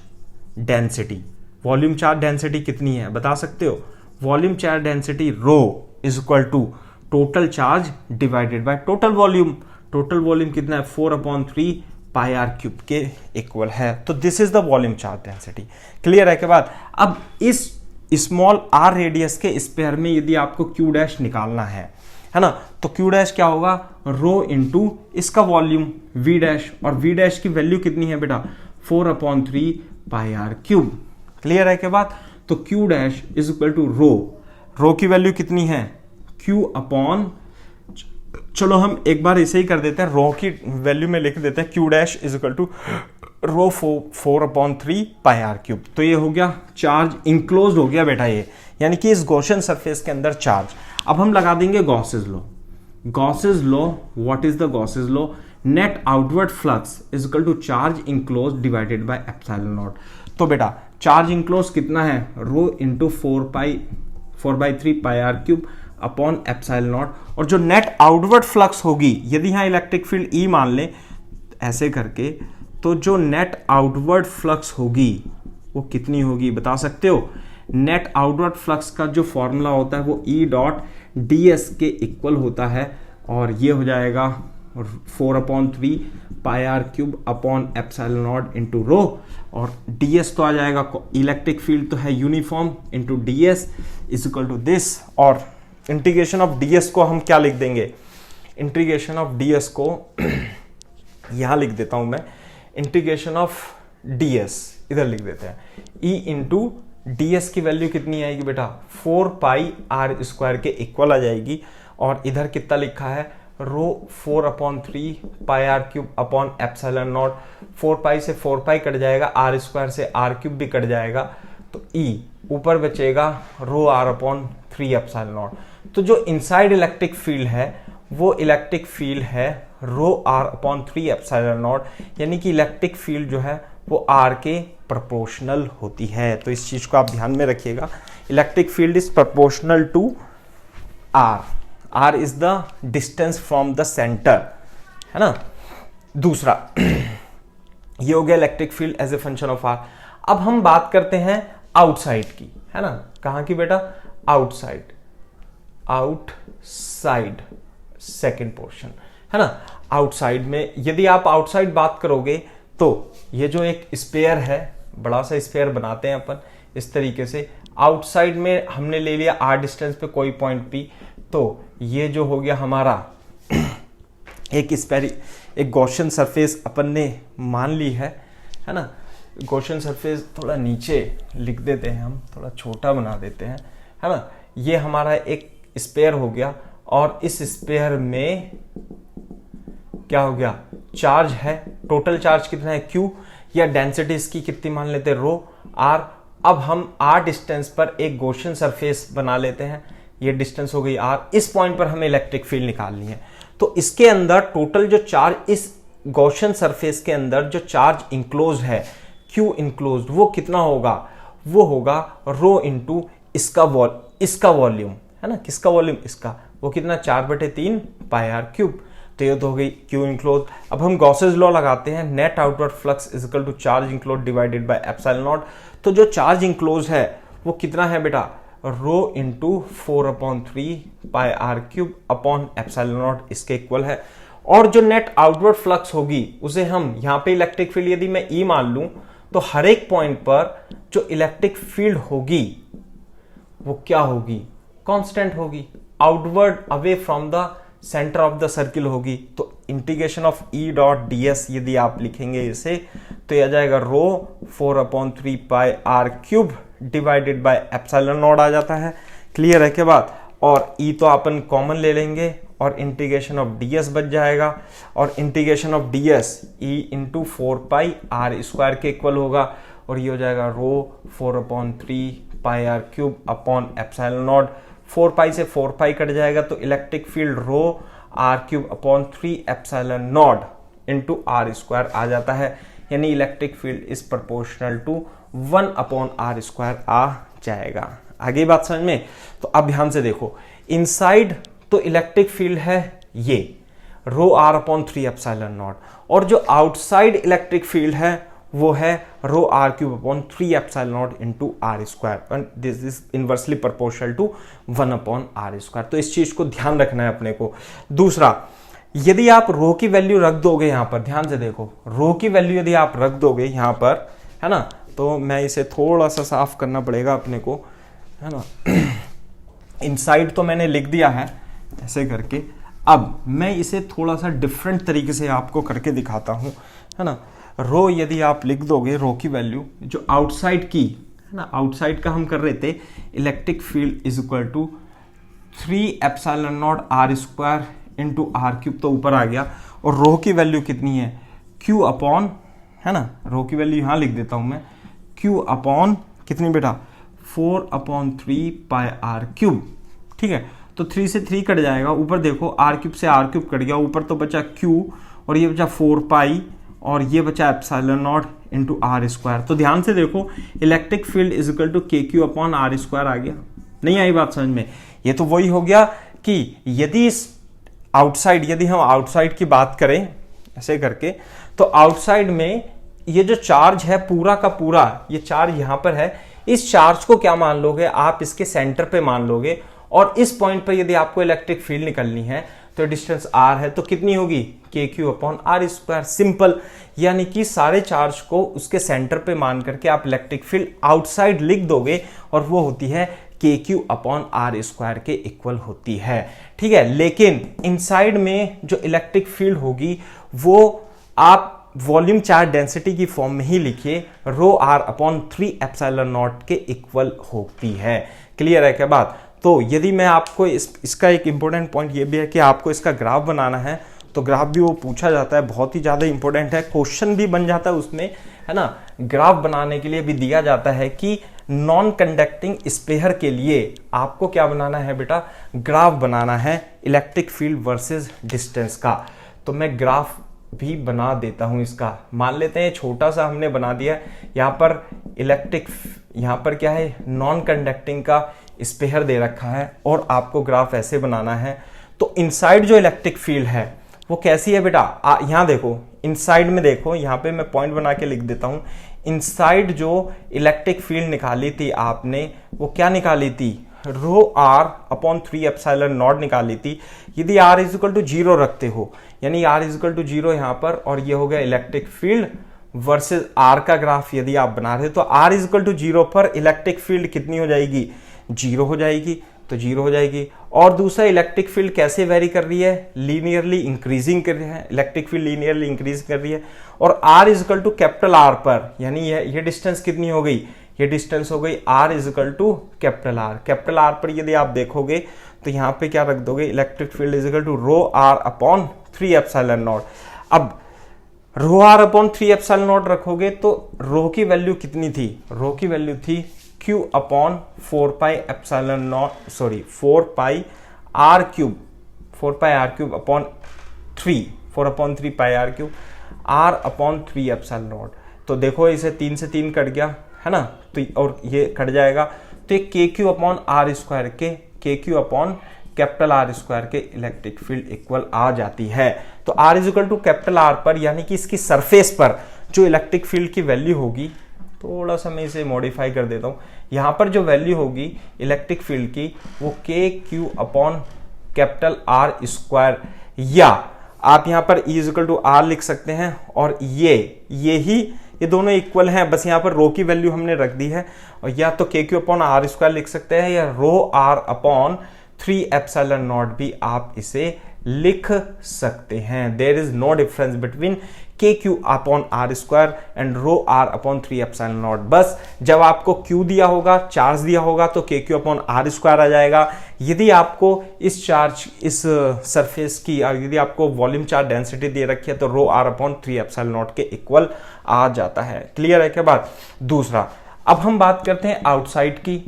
[SPEAKER 1] density, volume charge density कितनी है बता सकते हो, volume charge density rho is equal to total charge divided by total volume. Total volume कितना है, 4/3 पाई आर क्यूब के इक्वल है। तो this is the volume charge density. Clear है के बाद, अब इस स्मॉल आर रेडियस के स्फीयर में यदि आपको क्यू डैश निकालना है ना, तो क्यू डैश क्या होगा, रो इंटू इसका वॉल्यूम वी डैश, और वी डैश की वैल्यू कितनी है बेटा, 4/3 पाई आर क्यूब। क्लियर है के बाद, तो q dash is equal to rho की वैल्यू कितनी है, क्यू अपॉन, चलो हम एक बार इसे ही कर देते हैं, रो की वैल्यू में लिख देते हैं Q dash is equal to rho 4/3 pi are cube. तो ये हो गया चार्ज इंक्लोज हो गया बेटा ये, यानी कि इस गॉसियन सरफेस के अंदर चार्ज। अब हम लगा देंगे Gauss's law. Gauss's law, what is the Gauss's law, net outward flux is equal to charge enclose divided by epsilon naught. तो बेटा चार्ज इंक्लोज कितना है, rho into 4/3 pi are cube upon epsilon naught, और जो net outward flux होगी, यदि यहां electric field E मान ले ऐसे करके, तो जो नेट आउटवर्ड फ्लक्स होगी वो कितनी होगी बता सकते हो। नेट आउटवर्ड फ्लक्स का जो फॉर्मूला होता है वो E डॉट ds के इक्वल होता है, और ये हो जाएगा 4/3 pi are cube upon epsilon naught into rho, और ds तो आ जाएगा, इलेक्ट्रिक फील्ड तो है uniform, into ds is equal to this. और इंटीग्रेशन ऑफ ds को हम क्या लिख देंगे, इंटीग्रेशन ऑफ ds को यहां लिख देता हूं मैं, इंटीग्रेशन ऑफ ds इधर लिख देते हैं, E इंटू ds की वैल्यू कितनी आएगी बेटा, 4 पाई आर स्क्वायर के इक्वल आ जाएगी, और इधर कितना लिखा है, rho 4/3 pi are cube upon epsilon naught. 4 pi से 4 पाई कट जाएगा, आर स्क्वायर से आर क्यूब भी कट जाएगा, तो E ऊपर बचेगा रो r/3 एप्सिलॉन नॉट। तो जो इनसाइड इलेक्ट्रिक फील्ड है वो इलेक्ट्रिक फील्ड है रो r/3 एप्सिलॉन नॉट, यानी कि इलेक्ट्रिक फील्ड जो है वो r के प्रोपोर्शनल होती है। तो इस चीज को आप ध्यान में रखिएगा, electric field is proportional to r is the distance from the centre, है ना। दूसरा ये हो गया electric field as a function of r। अब हम बात करते हैं आउटसाइड की, है ना। कहां की बेटा, आउटसाइड सेकेंड पोर्शन, है ना। आउटसाइड में यदि आप आउटसाइड बात करोगे तो ये जो एक स्फीयर है, बड़ा सा स्फीयर बनाते हैं अपन, इस तरीके से। आउटसाइड में हमने ले लिया r डिस्टेंस पे कोई पॉइंट p, तो ये जो हो गया हमारा एक गॉसियन सरफेस अपन ने मान ली है ना। गॉसियन सरफेस थोड़ा नीचे लिख देते हैं, हम थोड़ा छोटा बना देते हैं, है ना। ये हमारा एक स्पेयर हो गया और इस स्पेयर में क्या हो गया, चार्ज है। टोटल चार्ज कितना है q, या डेंसिटी इसकी कितनी मान लेते हैं रो r। अब हम r डिस्टेंस पर एक गॉसियन सरफेस बना लेते हैं, ये डिस्टेंस हो गई r। इस पॉइंट पर हमें इलेक्ट्रिक फील्ड निकालनी है, तो इसके अंदर टोटल जो चार्ज, इस गॉसियन सरफेस के अंदर जो चार्ज इंक्लोज है q इंक्लोज, वो कितना होगा, वो होगा रो इंटू इसका वॉल्यूम, है ना। किसका वॉल्यूम, इसका, वो कितना 4/3 पाई r क्यूब। तो ये तो हो गई q इंक्लोज। अब हम गॉसेस लॉ लगाते हैं, net outward flux is equal to charge enclose divided by epsilon naught. तो जो चार्ज इंक्लोज है वो कितना है बेटा, rho into 4/3 pi r cube upon epsilon naught, इसके इक्वल है। और जो नेट आउटवर्ड फ्लक्स होगी उसे हम यहाँ पे इलेक्ट्रिक फील्ड यदि मैं E मान लूं, तो हर एक पॉइंट पर जो इलेक्ट्रिक फील्ड होगी वो क्या होगी, कांस्टेंट होगी, outward away from the centre of the circle होगी। तो integration of E dot ds यदि आप लिखेंगे इसे, तो यह आ जाएगा rho 4/3 pi r cube divided by epsilon naught आ जाता है। क्लियर है क्या बात। और E तो अपन कॉमन ले लेंगे और इंटीग्रेशन ऑफ ds बच जाएगा, और integration of ds E into 4 pi r square के इक्वल होगा, और ये हो जाएगा rho 4/3 pi r cube upon epsilon naught. 4 pi से 4 पाई कट जाएगा, तो electric field rho r cube upon 3 epsilon naught into r square आ जाता है, यानी electric field is proportional to 1/r square आ जाएगा। आगे बात समझ में। तो अब ध्यान से देखो, इनसाइड तो इलेक्ट्रिक फील्ड है ये रो r/3 एप्सिलॉन नॉट, और जो आउटसाइड इलेक्ट्रिक फील्ड है वो है rho r cube upon 3 epsilon naught into r square, this is inversely proportional to 1/r square. तो इस चीज को ध्यान रखना है अपने को। दूसरा, यदि आप रो की वैल्यू रख दोगे यहां पर, ध्यान से देखो, रो की वैल्यू यदि आप रख दोगे यहां पर, है ना, तो मैं इसे थोड़ा सा साफ करना पड़ेगा अपने को, है ना। इनसाइड तो मैंने लिख दिया है ऐसे करके, अब मैं इसे थोड़ा सा डिफरेंट तरीके से आपको करके दिखाता हूं, है ना। रो यदि आप लिख दोगे, रो की वैल्यू जो आउटसाइड की, है ना, आउटसाइड का हम कर रहे थे, electric field is equal to 3 epsilon naught r square into r cube, तो ऊपर आ गया। और रो की वैल्यू कितनी है, q अपॉन, है ना, रो की वैल्यू यहां लिख देता हूं मैं, q अपॉन कितनी बेटा, 4/3 पाई r क्यूब। ठीक है, तो 3 से 3 कट जाएगा, ऊपर देखो r क्यूब से r क्यूब कट गया, ऊपर तो बचा q, और ये बचा 4 पाई, और ये बचा epsilon naught into r square. तो ध्यान से देखो, electric field is equal to kq upon r square आ गया। नहीं आई बात समझ में। ये तो वही हो गया कि यदि आउटसाइड, यदि हम आउटसाइड की बात करें ऐसे करके, तो आउटसाइड में ये जो चार्ज है पूरा का पूरा, ये चार्ज यहां पर है, इस चार्ज को क्या मान लोगे आप, इसके सेंटर पे मान लोगे, और इस पॉइंट पर यदि आपको इलेक्ट्रिक फील्ड निकलनी है तो डिस्टेंस r है, तो कितनी होगी, kq upon r square. Simple, यानी कि सारे चार्ज को उसके सेंटर पे मान करके आप इलेक्ट्रिक फील्ड आउटसाइड लिख दोगे, और वो होती है kq अपॉन r स्क्वायर के इक्वल होती है। ठीक है, लेकिन इनसाइड में जो इलेक्ट्रिक फील्ड होगी वो आप वॉल्यूम चार्ज डेंसिटी की फॉर्म में ही लिखिए, रो r अपॉन 3 एप्सिलॉन नॉट के इक्वल होती है। क्लियर है क्या बात। तो यदि मैं आपको इसका एक इंपॉर्टेंट पॉइंट ये भी है कि आपको इसका ग्राफ बनाना है, तो ग्राफ भी वो पूछा जाता है, बहुत ही ज़्यादा इंपॉर्टेंट है, क्वेश्चन भी बन जाता है उसमें, है ना। ग्राफ बनाने के लिए भी दिया जाता है कि नॉन कंडक्टिंग स्पेयर के लिए आपको क्या बनाना है बेटा, ग्राफ बनाना है इलेक्ट्रिक फील्ड वर्सेस डिस्टेंस का। तो मैं ग्राफ भी बना देता हूं इसका, मान लेते हैं छोटा सा हमने बना दिया। यहाँ पर इलेक्ट्रिक, यहाँ पर क्या है, नॉन कंडक्टिंग का स्पेयर दे रखा है, और आपको ग्राफ ऐसे बनाना है। तो इनसाइड जो इलेक्ट्रिक फील्ड है वो कैसी है बेटा, यहाँ देखो, इनसाइड में देखो, यहाँ पे मैं पॉइंट बना के लिख देता हूं। इनसाइड जो इलेक्ट्रिक फील्ड निकाली थी आपने, वो क्या निकाली थी, रो r अपॉन 3 एप्सिलॉन नॉट निकाली थी। यदि r इज इक्वल टू 0 रखते हो, यानी r इज इक्वल टू 0 यहाँ पर, और ये हो गया इलेक्ट्रिक फील्ड, वर्सेस आर का ग्राफ यदि आप बना रहे हो तो आर इज इक्वल टू 0 पर इलेक्ट्रिक फील्ड कितनी हो जाएगी, 0 हो जाएगी, तो 0 हो जाएगी। और दूसरा इलेक्ट्रिक फील्ड कैसे वेरी कर रही है, लीनियरली इंक्रीजिंग कर रही है, इलेक्ट्रिक फील्ड लीनियरली इंक्रीज कर रही है। और R is equal to capital R पर, यानी ये डिस्टेंस कितनी हो गई, ये डिस्टेंस हो गई R is equal to capital R. Capital R पर यदि आप देखोगे तो यहां पे क्या रख दोगे, electric field is equal to rho R upon 3 epsilon naught. अब rho R upon 3 epsilon naught रखोगे तो रो की वैल्यू कितनी थी, रो की वैल्यू थी Q upon 4 pi epsilon naught, sorry 4 pi are cube upon 4/3 pi are cube R upon 3 epsilon naught. तो देखो इसे 3 से 3 कट गया है ना, तो और ये कट जाएगा तो ये KQ अपॉन आर स्क्वायर के KQ upon capital R square के इलेक्ट्रिक फील्ड इक्वल आ जाती है। तो R is equal to capital R पर, यानी कि इसकी सरफेस पर जो इलेक्ट्रिक फील्ड की वैल्यू होगी, थोड़ा सा मैं इसे मॉडिफाई कर देता हूं, यहां पर जो वैल्यू होगी इलेक्ट्रिक फील्ड की वो KQ upon capital R square, या आप यहां पर E is equal to R लिख सकते हैं। और ये दोनों इक्वल हैं, बस यहां पर रो की वैल्यू हमने रख दी है, और या तो KQ अपॉन आर स्क्वायर लिख सकते हैं या rho R upon 3 epsilon naught भी आप इसे लिख सकते हैं। There is no difference between KQ upon are square and rho R upon 3 epsilon naught. बस जब आपको Q दिया होगा, चार्ज दिया होगा, तो KQ अपॉन आर स्क्वायर आ जाएगा। यदि आपको इस चार्ज, इस सरफेस की, यदि आपको वॉल्यूम चार्ज डेंसिटी दे रखी है तो रो आर अपॉन 3 एप्सिलॉन नॉट के इक्वल आ जाता है। क्लियर है क्या बात। दूसरा, अब हम बात करते हैं आउटसाइड की।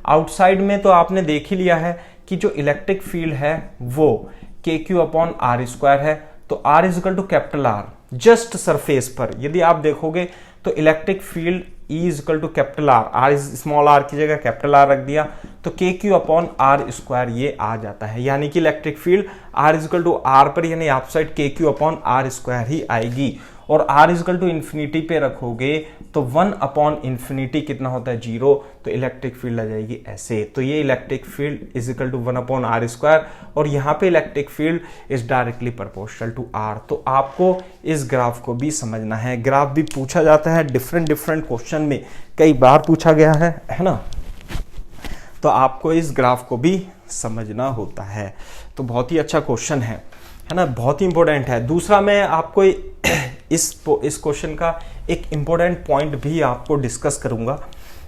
[SPEAKER 1] आउटसाइड में तो आपने देख ही लिया है कि जो इलेक्ट्रिक फील्ड है वो KQ अपॉन आर स्क्वायर है, तो R is equal to capital R just surface पर। यदि आप देखोगे तो electric field E is equal to capital R, small R की जगह कैपिटल आर रख दिया तो KQ अपॉन आर स्क्वायर ये आ जाता है, यानी कि electric field R is equal to r पर, यानी आप side KQ upon are square ही आएगी। और R is equal to infinity पे रखोगे तो 1 अपॉन इन्फिनिटी कितना होता है, 0, तो इलेक्ट्रिक फील्ड आ जाएगी ऐसे। तो ये electric field is equal to 1 upon are square, और यहाँ पे electric field is directly proportional to R। तो आपको इस ग्राफ को भी समझना है। ग्राफ भी पूछा जाता है डिफरेंट क्वेश्चन में, कई बार पूछा गया है ना, तो आपको इस ग्राफ को भी समझना होता है। तो बहुत ही अच्छा क्वेश्चन है ना, बहुत ही इंपॉर्टेंट है। दूसरा, मैं आपको इस क्वेश्चन का एक इंपॉर्टेंट पॉइंट भी आपको डिस्कस करूंगा,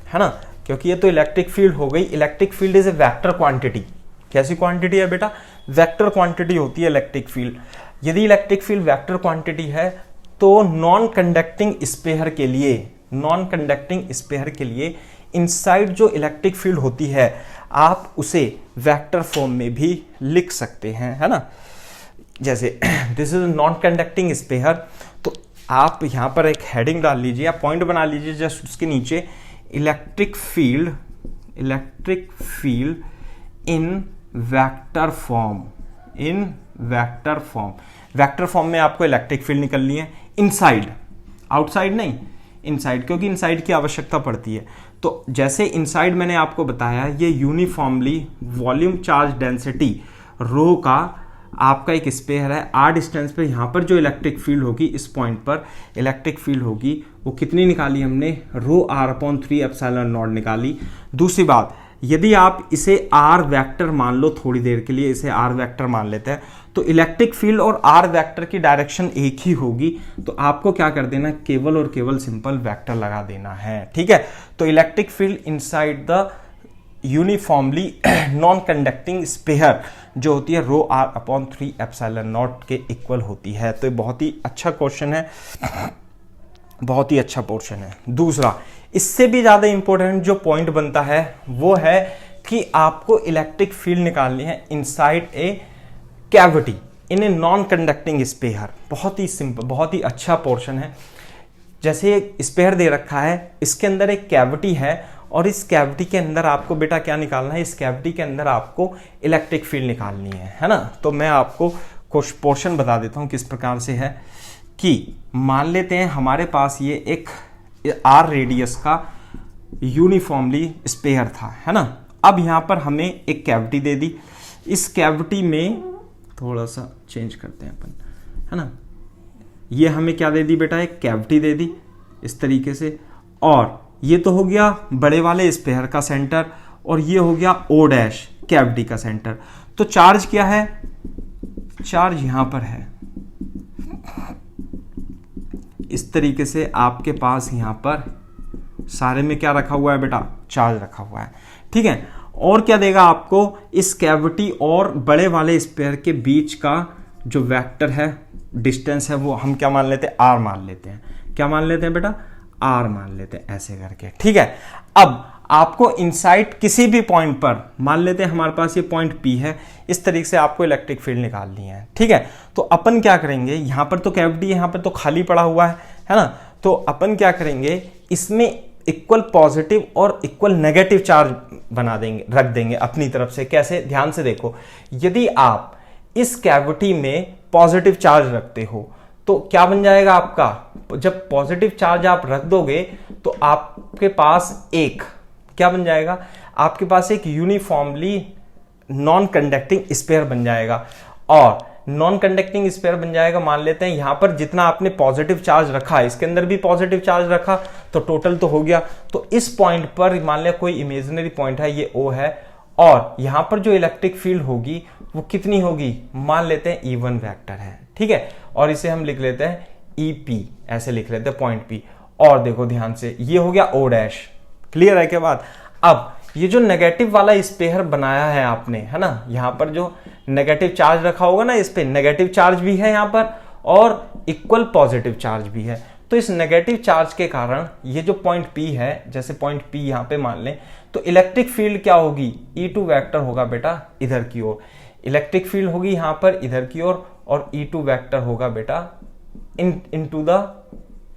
[SPEAKER 1] है ना, क्योंकि ये तो इलेक्ट्रिक फील्ड हो गई। Electric field is a vector quantity. कैसी क्वांटिटी है बेटा, वेक्टर क्वांटिटी होती है इलेक्ट्रिक फील्ड। यदि इलेक्ट्रिक फील्ड वेक्टर क्वांटिटी है तो नॉन कंडक्टिंग स्फीयर के लिए इनसाइड जो इलेक्ट्रिक फील्ड होती है आप उसे वेक्टर फॉर्म में भी लिख सकते हैं, है ना। जैसे this is non conducting sphere, तो आप यहां पर एक हेडिंग डाल लीजिए, आप पॉइंट बना लीजिए, जस्ट उसके नीचे इलेक्ट्रिक फील्ड इन वेक्टर फॉर्म। वेक्टर फॉर्म में आपको इलेक्ट्रिक फील्ड निकलनी है इनसाइड, आउटसाइड नहीं, इनसाइड, क्योंकि इनसाइड की आवश्यकता पड़ती है। तो जैसे इनसाइड मैंने आपको बताया, ये यूनिफॉर्मली वॉल्यूम चार्ज डेंसिटी रो का आपका एक स्फीयर है, r डिस्टेंस पे यहाँ पर जो इलेक्ट्रिक फील्ड होगी, इस पॉइंट पर इलेक्ट्रिक फील्ड होगी, वो कितनी निकाली हमने, रो r अपॉन 3 एप्सिलॉन नॉट निकाली। दूसरी बात, यदि आप इसे r वेक्टर मान लो, थोड़ी देर के लिए इसे r वेक्टर मान लेते हैं, तो इलेक्ट्रिक फील्ड और r वेक्टर की डायरेक्शन एक ही होगी, तो आपको क्या कर देना, केवल और केवल सिंपल वेक्टर लगा देना है, ठीक है। तो electric field inside the uniformly non conducting sphere जो होती है rho r upon 3 epsilon naught के इक्वल होती है। तो बहुत ही अच्छा क्वेश्चन है, बहुत ही अच्छा पोर्शन है। दूसरा, इससे भी ज्यादा इंपॉर्टेंट जो पॉइंट बनता है वो है कि आपको इलेक्ट्रिक फील्ड निकालनी है inside a cavity in a non conducting sphere. बहुत ही सिंपल, बहुत ही अच्छा पोर्शन है। जैसे एक स्फीयर दे रखा है, इसके अंदर एक कैविटी है, और इस कैविटी के अंदर आपको बेटा क्या निकालना है, इस कैविटी के अंदर आपको इलेक्ट्रिक फील्ड निकालनी है ना। तो मैं आपको कुछ पोर्शन बता देता हूं किस प्रकार से है, कि मान लेते हैं हमारे पास ये एक r रेडियस का यूनिफॉर्मली स्फीयर था, है ना। अब यहां पर हमें एक कैविटी दे दी, इस कैविटी में थोड़ा सा चेंज करते हैं अपन, है ना, ये हमें क्या दे दी बेटा, एक कैविटी दे दी इस तरीके से, और ये तो हो गया बड़े वाले स्फीयर का सेंटर, और ये हो गया O डैश कैविटी का सेंटर। तो चार्ज क्या है, चार्ज यहां पर है, इस तरीके से आपके पास यहां पर सारे में क्या रखा हुआ है बेटा, चार्ज रखा हुआ है, ठीक है। और क्या देगा आपको, इस कैविटी और बड़े वाले स्फीयर के बीच का जो वेक्टर है, डिस्टेंस है, वो हम क्या मान लेते हैं, आर मान लेते हैं। क्या मान लेते हैं बेटा, आर मान लेते हैं, ऐसे करके, ठीक है। अब आपको इनसाइड किसी भी पॉइंट पर, मान लेते हैं हमारे पास ये पॉइंट P है, इस तरीके से आपको इलेक्ट्रिक फील्ड निकालनी है, ठीक है। तो अपन क्या करेंगे, यहां पर तो कैविटी, यहां पर तो खाली पड़ा हुआ है ना, तो अपन क्या करेंगे, इसमें इक्वल पॉजिटिव और इक्वल नेगेटिव चार्ज बना देंगे, रख देंगे अपनी तरफ से। कैसे, ध्यान से देखो, यदि आप इस कैविटी में पॉजिटिव चार्ज रखते हो तो क्या बन जाएगा आपका, जब पॉजिटिव चार्ज आप रख दोगे तो आपके पास एक क्या बन जाएगा, आपके पास एक यूनिफॉर्मली नॉन कंडक्टिंग स्फीयर बन जाएगा। और नॉन कंडक्टिंग स्फीयर बन जाएगा, मान लेते हैं यहां पर जितना आपने पॉजिटिव चार्ज रखा, इसके अंदर भी पॉजिटिव चार्ज रखा, तो टोटल तो हो गया। तो इस पॉइंट पर मान लिया कोई इमेजिनरी पॉइंट है, ये O है, और यहां पर जो इलेक्ट्रिक फील्ड होगी वो कितनी होगी, मान लेते हैं E1 वेक्टर है, ठीक है, और इसे हम लिख लेते हैं EP, ऐसे लिख लेते हैं पॉइंट P। और देखो ध्यान से, ये हो गया O डैश, क्लियर है क्या बात। अब ये जो नेगेटिव वाला स्फीयर बनाया है आपने, है ना, यहां पर जो नेगेटिव चार्ज रखा होगा ना, इस पे नेगेटिव चार्ज भी है यहां पर और इक्वल पॉजिटिव चार्ज भी है। तो इस नेगेटिव चार्ज के कारण ये जो पॉइंट P है, जैसे पॉइंट P यहां पे मान लें, तो इलेक्ट्रिक फील्ड क्या होगी, E2 वेक्टर होगा बेटा इधर की ओर, इलेक्ट्रिक फील्ड होगी यहां पर इधर की ओर, और E2 वेक्टर होगा बेटा into the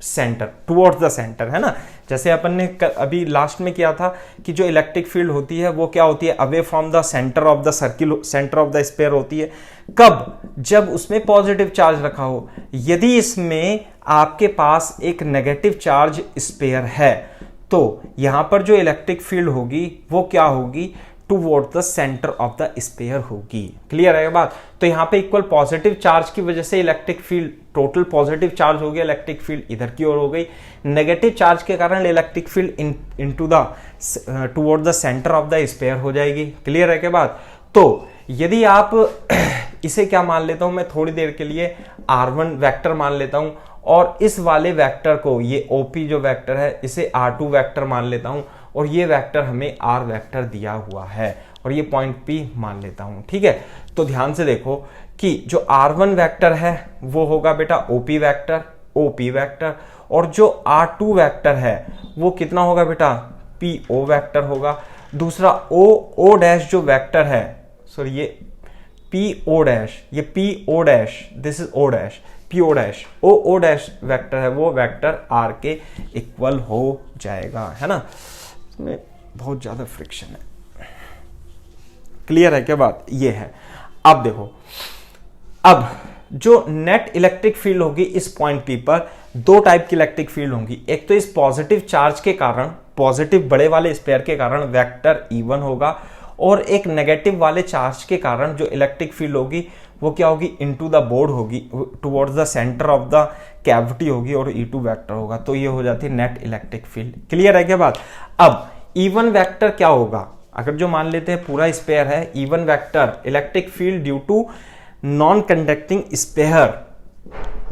[SPEAKER 1] centre, towards the centre, है ना। जैसे अपन ने अभी लास्ट में किया था कि जो इलेक्ट्रिक फील्ड होती है वो क्या होती है, away from the centre of the circle, centre of the sphere होती है। कब, जब उसमें पॉजिटिव चार्ज रखा हो। यदि इसमें आपके पास एक नेगेटिव चार्ज स्फीयर है तो यहां पर जो इलेक्ट्रिक फील्ड होगी वो क्या होगी, toward the centre of the sphere होगी। क्लियर है बात। तो यहां पे इक्वल पॉजिटिव चार्ज की वजह से electric field, total positive charge हो गया, इलेक्ट्रिक फील्ड इधर की ओर हो गई। नेगेटिव चार्ज के कारण electric field into the toward the centre of the sphere हो जाएगी। क्लियर है क्या बात। तो यदि आप इसे क्या मान लेता हूं मैं थोड़ी देर के लिए R1 वेक्टर मान लेता हूं, और इस वाले वेक्टर को, ये OP जो वेक्टर है, इसे R2 वेक्टर मान लेता हूं, और ये वेक्टर हमें R वेक्टर दिया हुआ है, और ये पॉइंट P मान लेता हूं, ठीक है। तो ध्यान से देखो कि जो R1 वेक्टर है वो होगा बेटा OP वेक्टर, OP वेक्टर, और जो R2 वेक्टर है वो कितना होगा बेटा, PO वेक्टर होगा। दूसरा O डैश जो वेक्टर है, सॉरी ये PO डैश, ये PO dash, this is O dash, PO dash, O dash vector है, वो वेक्टर R के इक्वल हो जाएगा, है ना। इसमें बहुत ज्यादा फ्रिक्शन है। क्लियर है क्या बात, ये है। अब देखो, अब जो नेट इलेक्ट्रिक फील्ड होगी इस पॉइंट P पर, दो टाइप की इलेक्ट्रिक फील्ड होंगी। एक तो इस पॉजिटिव चार्ज के कारण, पॉजिटिव बड़े वाले स्फीयर के कारण वेक्टर E1 होगा, और एक नेगेटिव वाले चार्ज के कारण जो इलेक्ट्रिक फील्ड होगी वो क्या होगी, इनटू द बोर्ड होगी, towards the centre of the cavity होगी, और E2 वेक्टर होगा। तो ये हो जाती है नेट इलेक्ट्रिक फील्ड। क्लियर है क्या बात। अब E1 वेक्टर क्या होगा, अगर जो मान लेते हैं पूरा स्फीयर है, E1 vector electric field due to non conducting sphere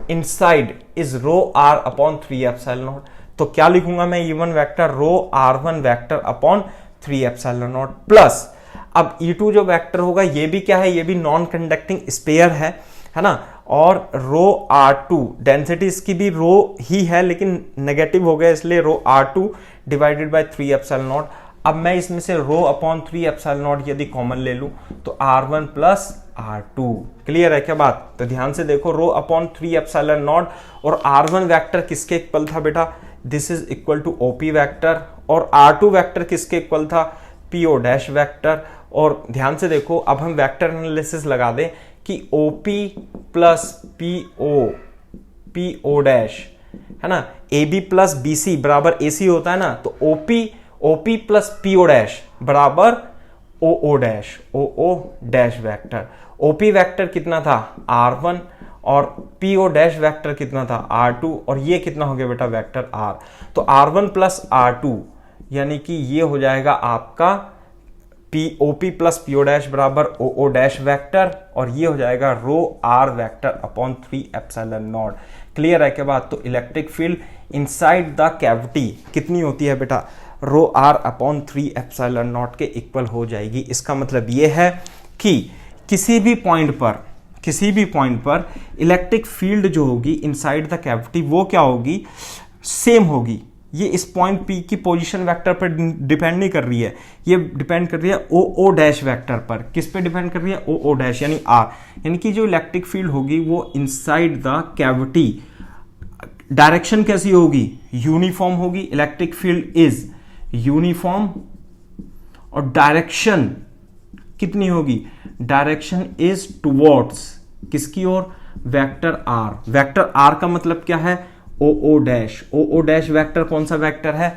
[SPEAKER 1] inside is rho R upon 3 epsilon naught. तो क्या लिखूंगा मैं, E1 vector rho R1 vector upon 3 epsilon naught plus, अब E2 जो वेक्टर होगा ये भी क्या है, ये भी नॉन कंडक्टिंग स्फीयर है ना, और रो R2 डेंसिटी इसकी भी रो ही है लेकिन नेगेटिव हो गया, इसलिए रो R2 divided by 3 epsilon naught. अब मैं इसमें से रो अपॉन 3 एप्सिलॉन नॉट यदि कॉमन ले लूं तो R1 प्लस R2। क्लियर है क्या बात। तो ध्यान से देखो, रो अपॉन 3 एप्सिलॉन नॉट, और R1 वेक्टर किसके इक्वल था बेटा, this is equal to OP vector, और R2 वेक्टर किसके इक्वल था, PO डैश वेक्टर। और ध्यान से देखो, अब हम वेक्टर एनालिसिस लगा दें कि OP प्लस PO डैश, है ना, AB प्लस BC बराबर AC होता है ना, तो OP प्लस PO डैश बराबर OO dash vector. OP vector कितना था, R1, और पी ओ डैश वेक्टर कितना था R2 और ये कितना हो गया बेटा वेक्टर R। तो R1 प्लस R2 यानी कि ये हो जाएगा आपका POP प्लस PO डैश बराबर OO डैश वेक्टर और ये हो जाएगा रो R vector upon 3 epsilon not. Clear है क्या बात? तो electric field inside the cavity कितनी होती है बेटा रो R अपॉन 3 एप्सिलॉन नॉट के इक्वल हो जाएगी। इसका मतलब ये है कि किसी भी पॉइंट पर इलेक्ट्रिक फील्ड जो होगी इनसाइड द कैविटी वो क्या होगी सेम होगी। ये इस पॉइंट P की पोजीशन वेक्टर पर डिपेंड नहीं कर रही है, ये डिपेंड कर रही है OO डैश वेक्टर पर। किस पे डिपेंड कर रही है OO डैश यानी R। यानी कि जो इलेक्ट्रिक फील्ड होगी वो इनसाइड द कैविटी डायरेक्शन कैसी होगी यूनिफॉर्म होगी। इलेक्ट्रिक फील्ड इज यूनिफॉर्म और डायरेक्शन कितनी होगी डायरेक्शन इज टुवर्ड्स किसकी ओर वेक्टर R। वेक्टर R का मतलब क्या है OO डैश वेक्टर कौन सा वेक्टर है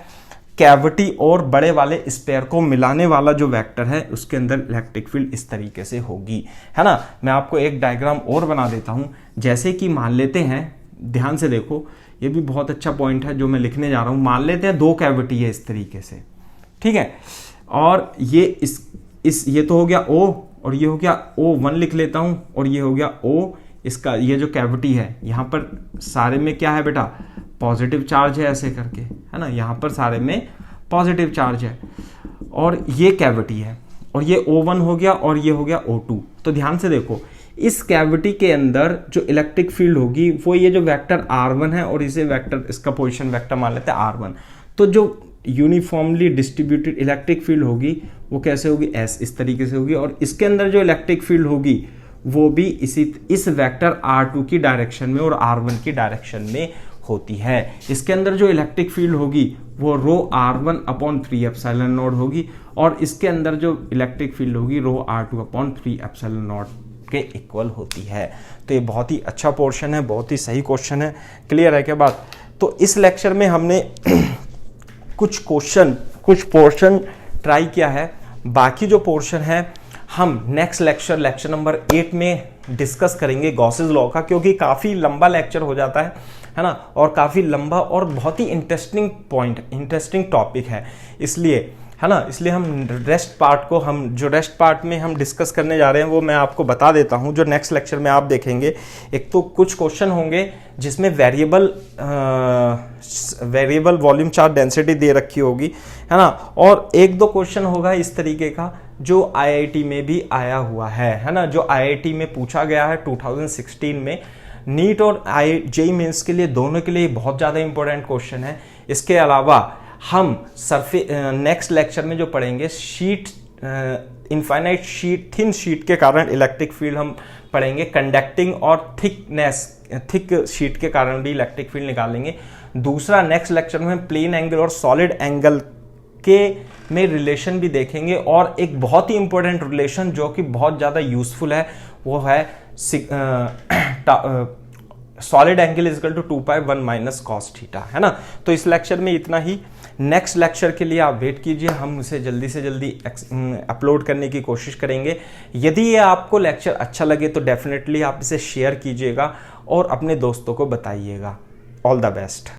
[SPEAKER 1] कैविटी और बड़े वाले स्पेयर को मिलाने वाला जो वेक्टर है उसके अंदर इलेक्ट्रिक फील्ड इस तरीके से होगी, है ना। मैं आपको एक डायग्राम और बना देता हूं। जैसे कि मान लेते हैं, ध्यान से देखो, ये भी बहुत अच्छा पॉइंट है जो मैं लिखने जा रहा हूं। मान लेते हैं 2 कैविटी है इस तरीके से, ठीक है, और ये इस ये तो हो गया O और ये हो गया O1 लिख लेता हूं और ये हो गया O। इसका ये जो कैविटी है यहाँ पर सारे में क्या है बेटा पॉजिटिव चार्ज है ऐसे करके, है ना, यहाँ पर सारे में पॉजिटिव चार्ज है और ये कैविटी है और ये O1 हो गया और ये हो गया O2। तो ध्यान से देखो इस कैविटी के अंदर जो इलेक्ट्रिक फील्ड होगी वो ये जो वेक्टर R1 है और इसे वेक्टर इसका पोजीशन वेक्टर मान लेते हैं R1। तो जो यूनिफॉर्मली डिस्ट्रीब्यूटेड इलेक्ट्रिक फील्ड होगी वो कैसे होगी S इस तरीके से होगी और इसके अंदर जो इलेक्ट्रिक फील्ड होगी वो भी इस वेक्टर R2 की डायरेक्शन में और R1 की डायरेक्शन में होती है। इसके अंदर जो इलेक्ट्रिक फील्ड होगी वो रो R1 अपॉन 3 एप्सिलॉन नॉट होगी और इसके अंदर जो इलेक्ट्रिक फील्ड होगी रो R2 अपॉन 3 एप्सिलॉन नॉट के इक्वल होती है। तो ये बहुत ही अच्छा पोर्शन है, बहुत ही सही क्वेश्चन है। क्लियर है क्या बात? तो इस लेक्चर में हमने कुछ पोर्शन ट्राई किया है, बाकी जो पोर्शन है हम नेक्स्ट लेक्चर नंबर 8 में डिस्कस करेंगे गॉसेस लॉ का, क्योंकि काफ़ी लंबा लेक्चर हो जाता है ना, और काफ़ी लंबा और बहुत ही इंटरेस्टिंग टॉपिक है, इसलिए है ना, इसलिए हम रेस्ट पार्ट में हम डिस्कस करने जा रहे हैं वो मैं आपको बता देता हूं जो नेक्स्ट लेक्चर में आप देखेंगे। एक तो कुछ क्वेश्चन होंगे जिसमें वेरिएबल वॉल्यूम चार्ज डेंसिटी दे रखी होगी, है ना, और 1-2 क्वेश्चन होगा इस तरीके का जो IIT में भी आया हुआ है ना, जो IIT में पूछा गया है 2016 में। नीट और जेईई मेंस के लिए दोनों के लिए बहुत ज़्यादा इंपॉर्टेंट क्वेश्चन है। इसके अलावा हम नेक्स्ट लेक्चर में जो पढ़ेंगे इनफाइनाइट थिन शीट के कारण इलेक्ट्रिक फील्ड हम पढ़ेंगे, कंडक्टिंग और थिक शीट के कारण भी इलेक्ट्रिक फील्ड निकालेंगे। दूसरा नेक्स्ट लेक्चर में प्लेन एंगल और सॉलिड एंगल के में रिलेशन भी देखेंगे और एक बहुत ही इंपॉर्टेंट रिलेशन जो कि बहुत ज़्यादा यूजफुल है वो है solid angle is equal to 2π1 minus cos theta, है ना। तो इस लेक्चर में इतना ही। नेक्स्ट लेक्चर के लिए आप वेट कीजिए, हम उसे जल्दी से जल्दी अपलोड करने की कोशिश करेंगे। यदि ये आपको लेक्चर अच्छा लगे तो डेफिनेटली आप इसे शेयर कीजिएगा और अपने दोस्तों को बताइएगा। All the best.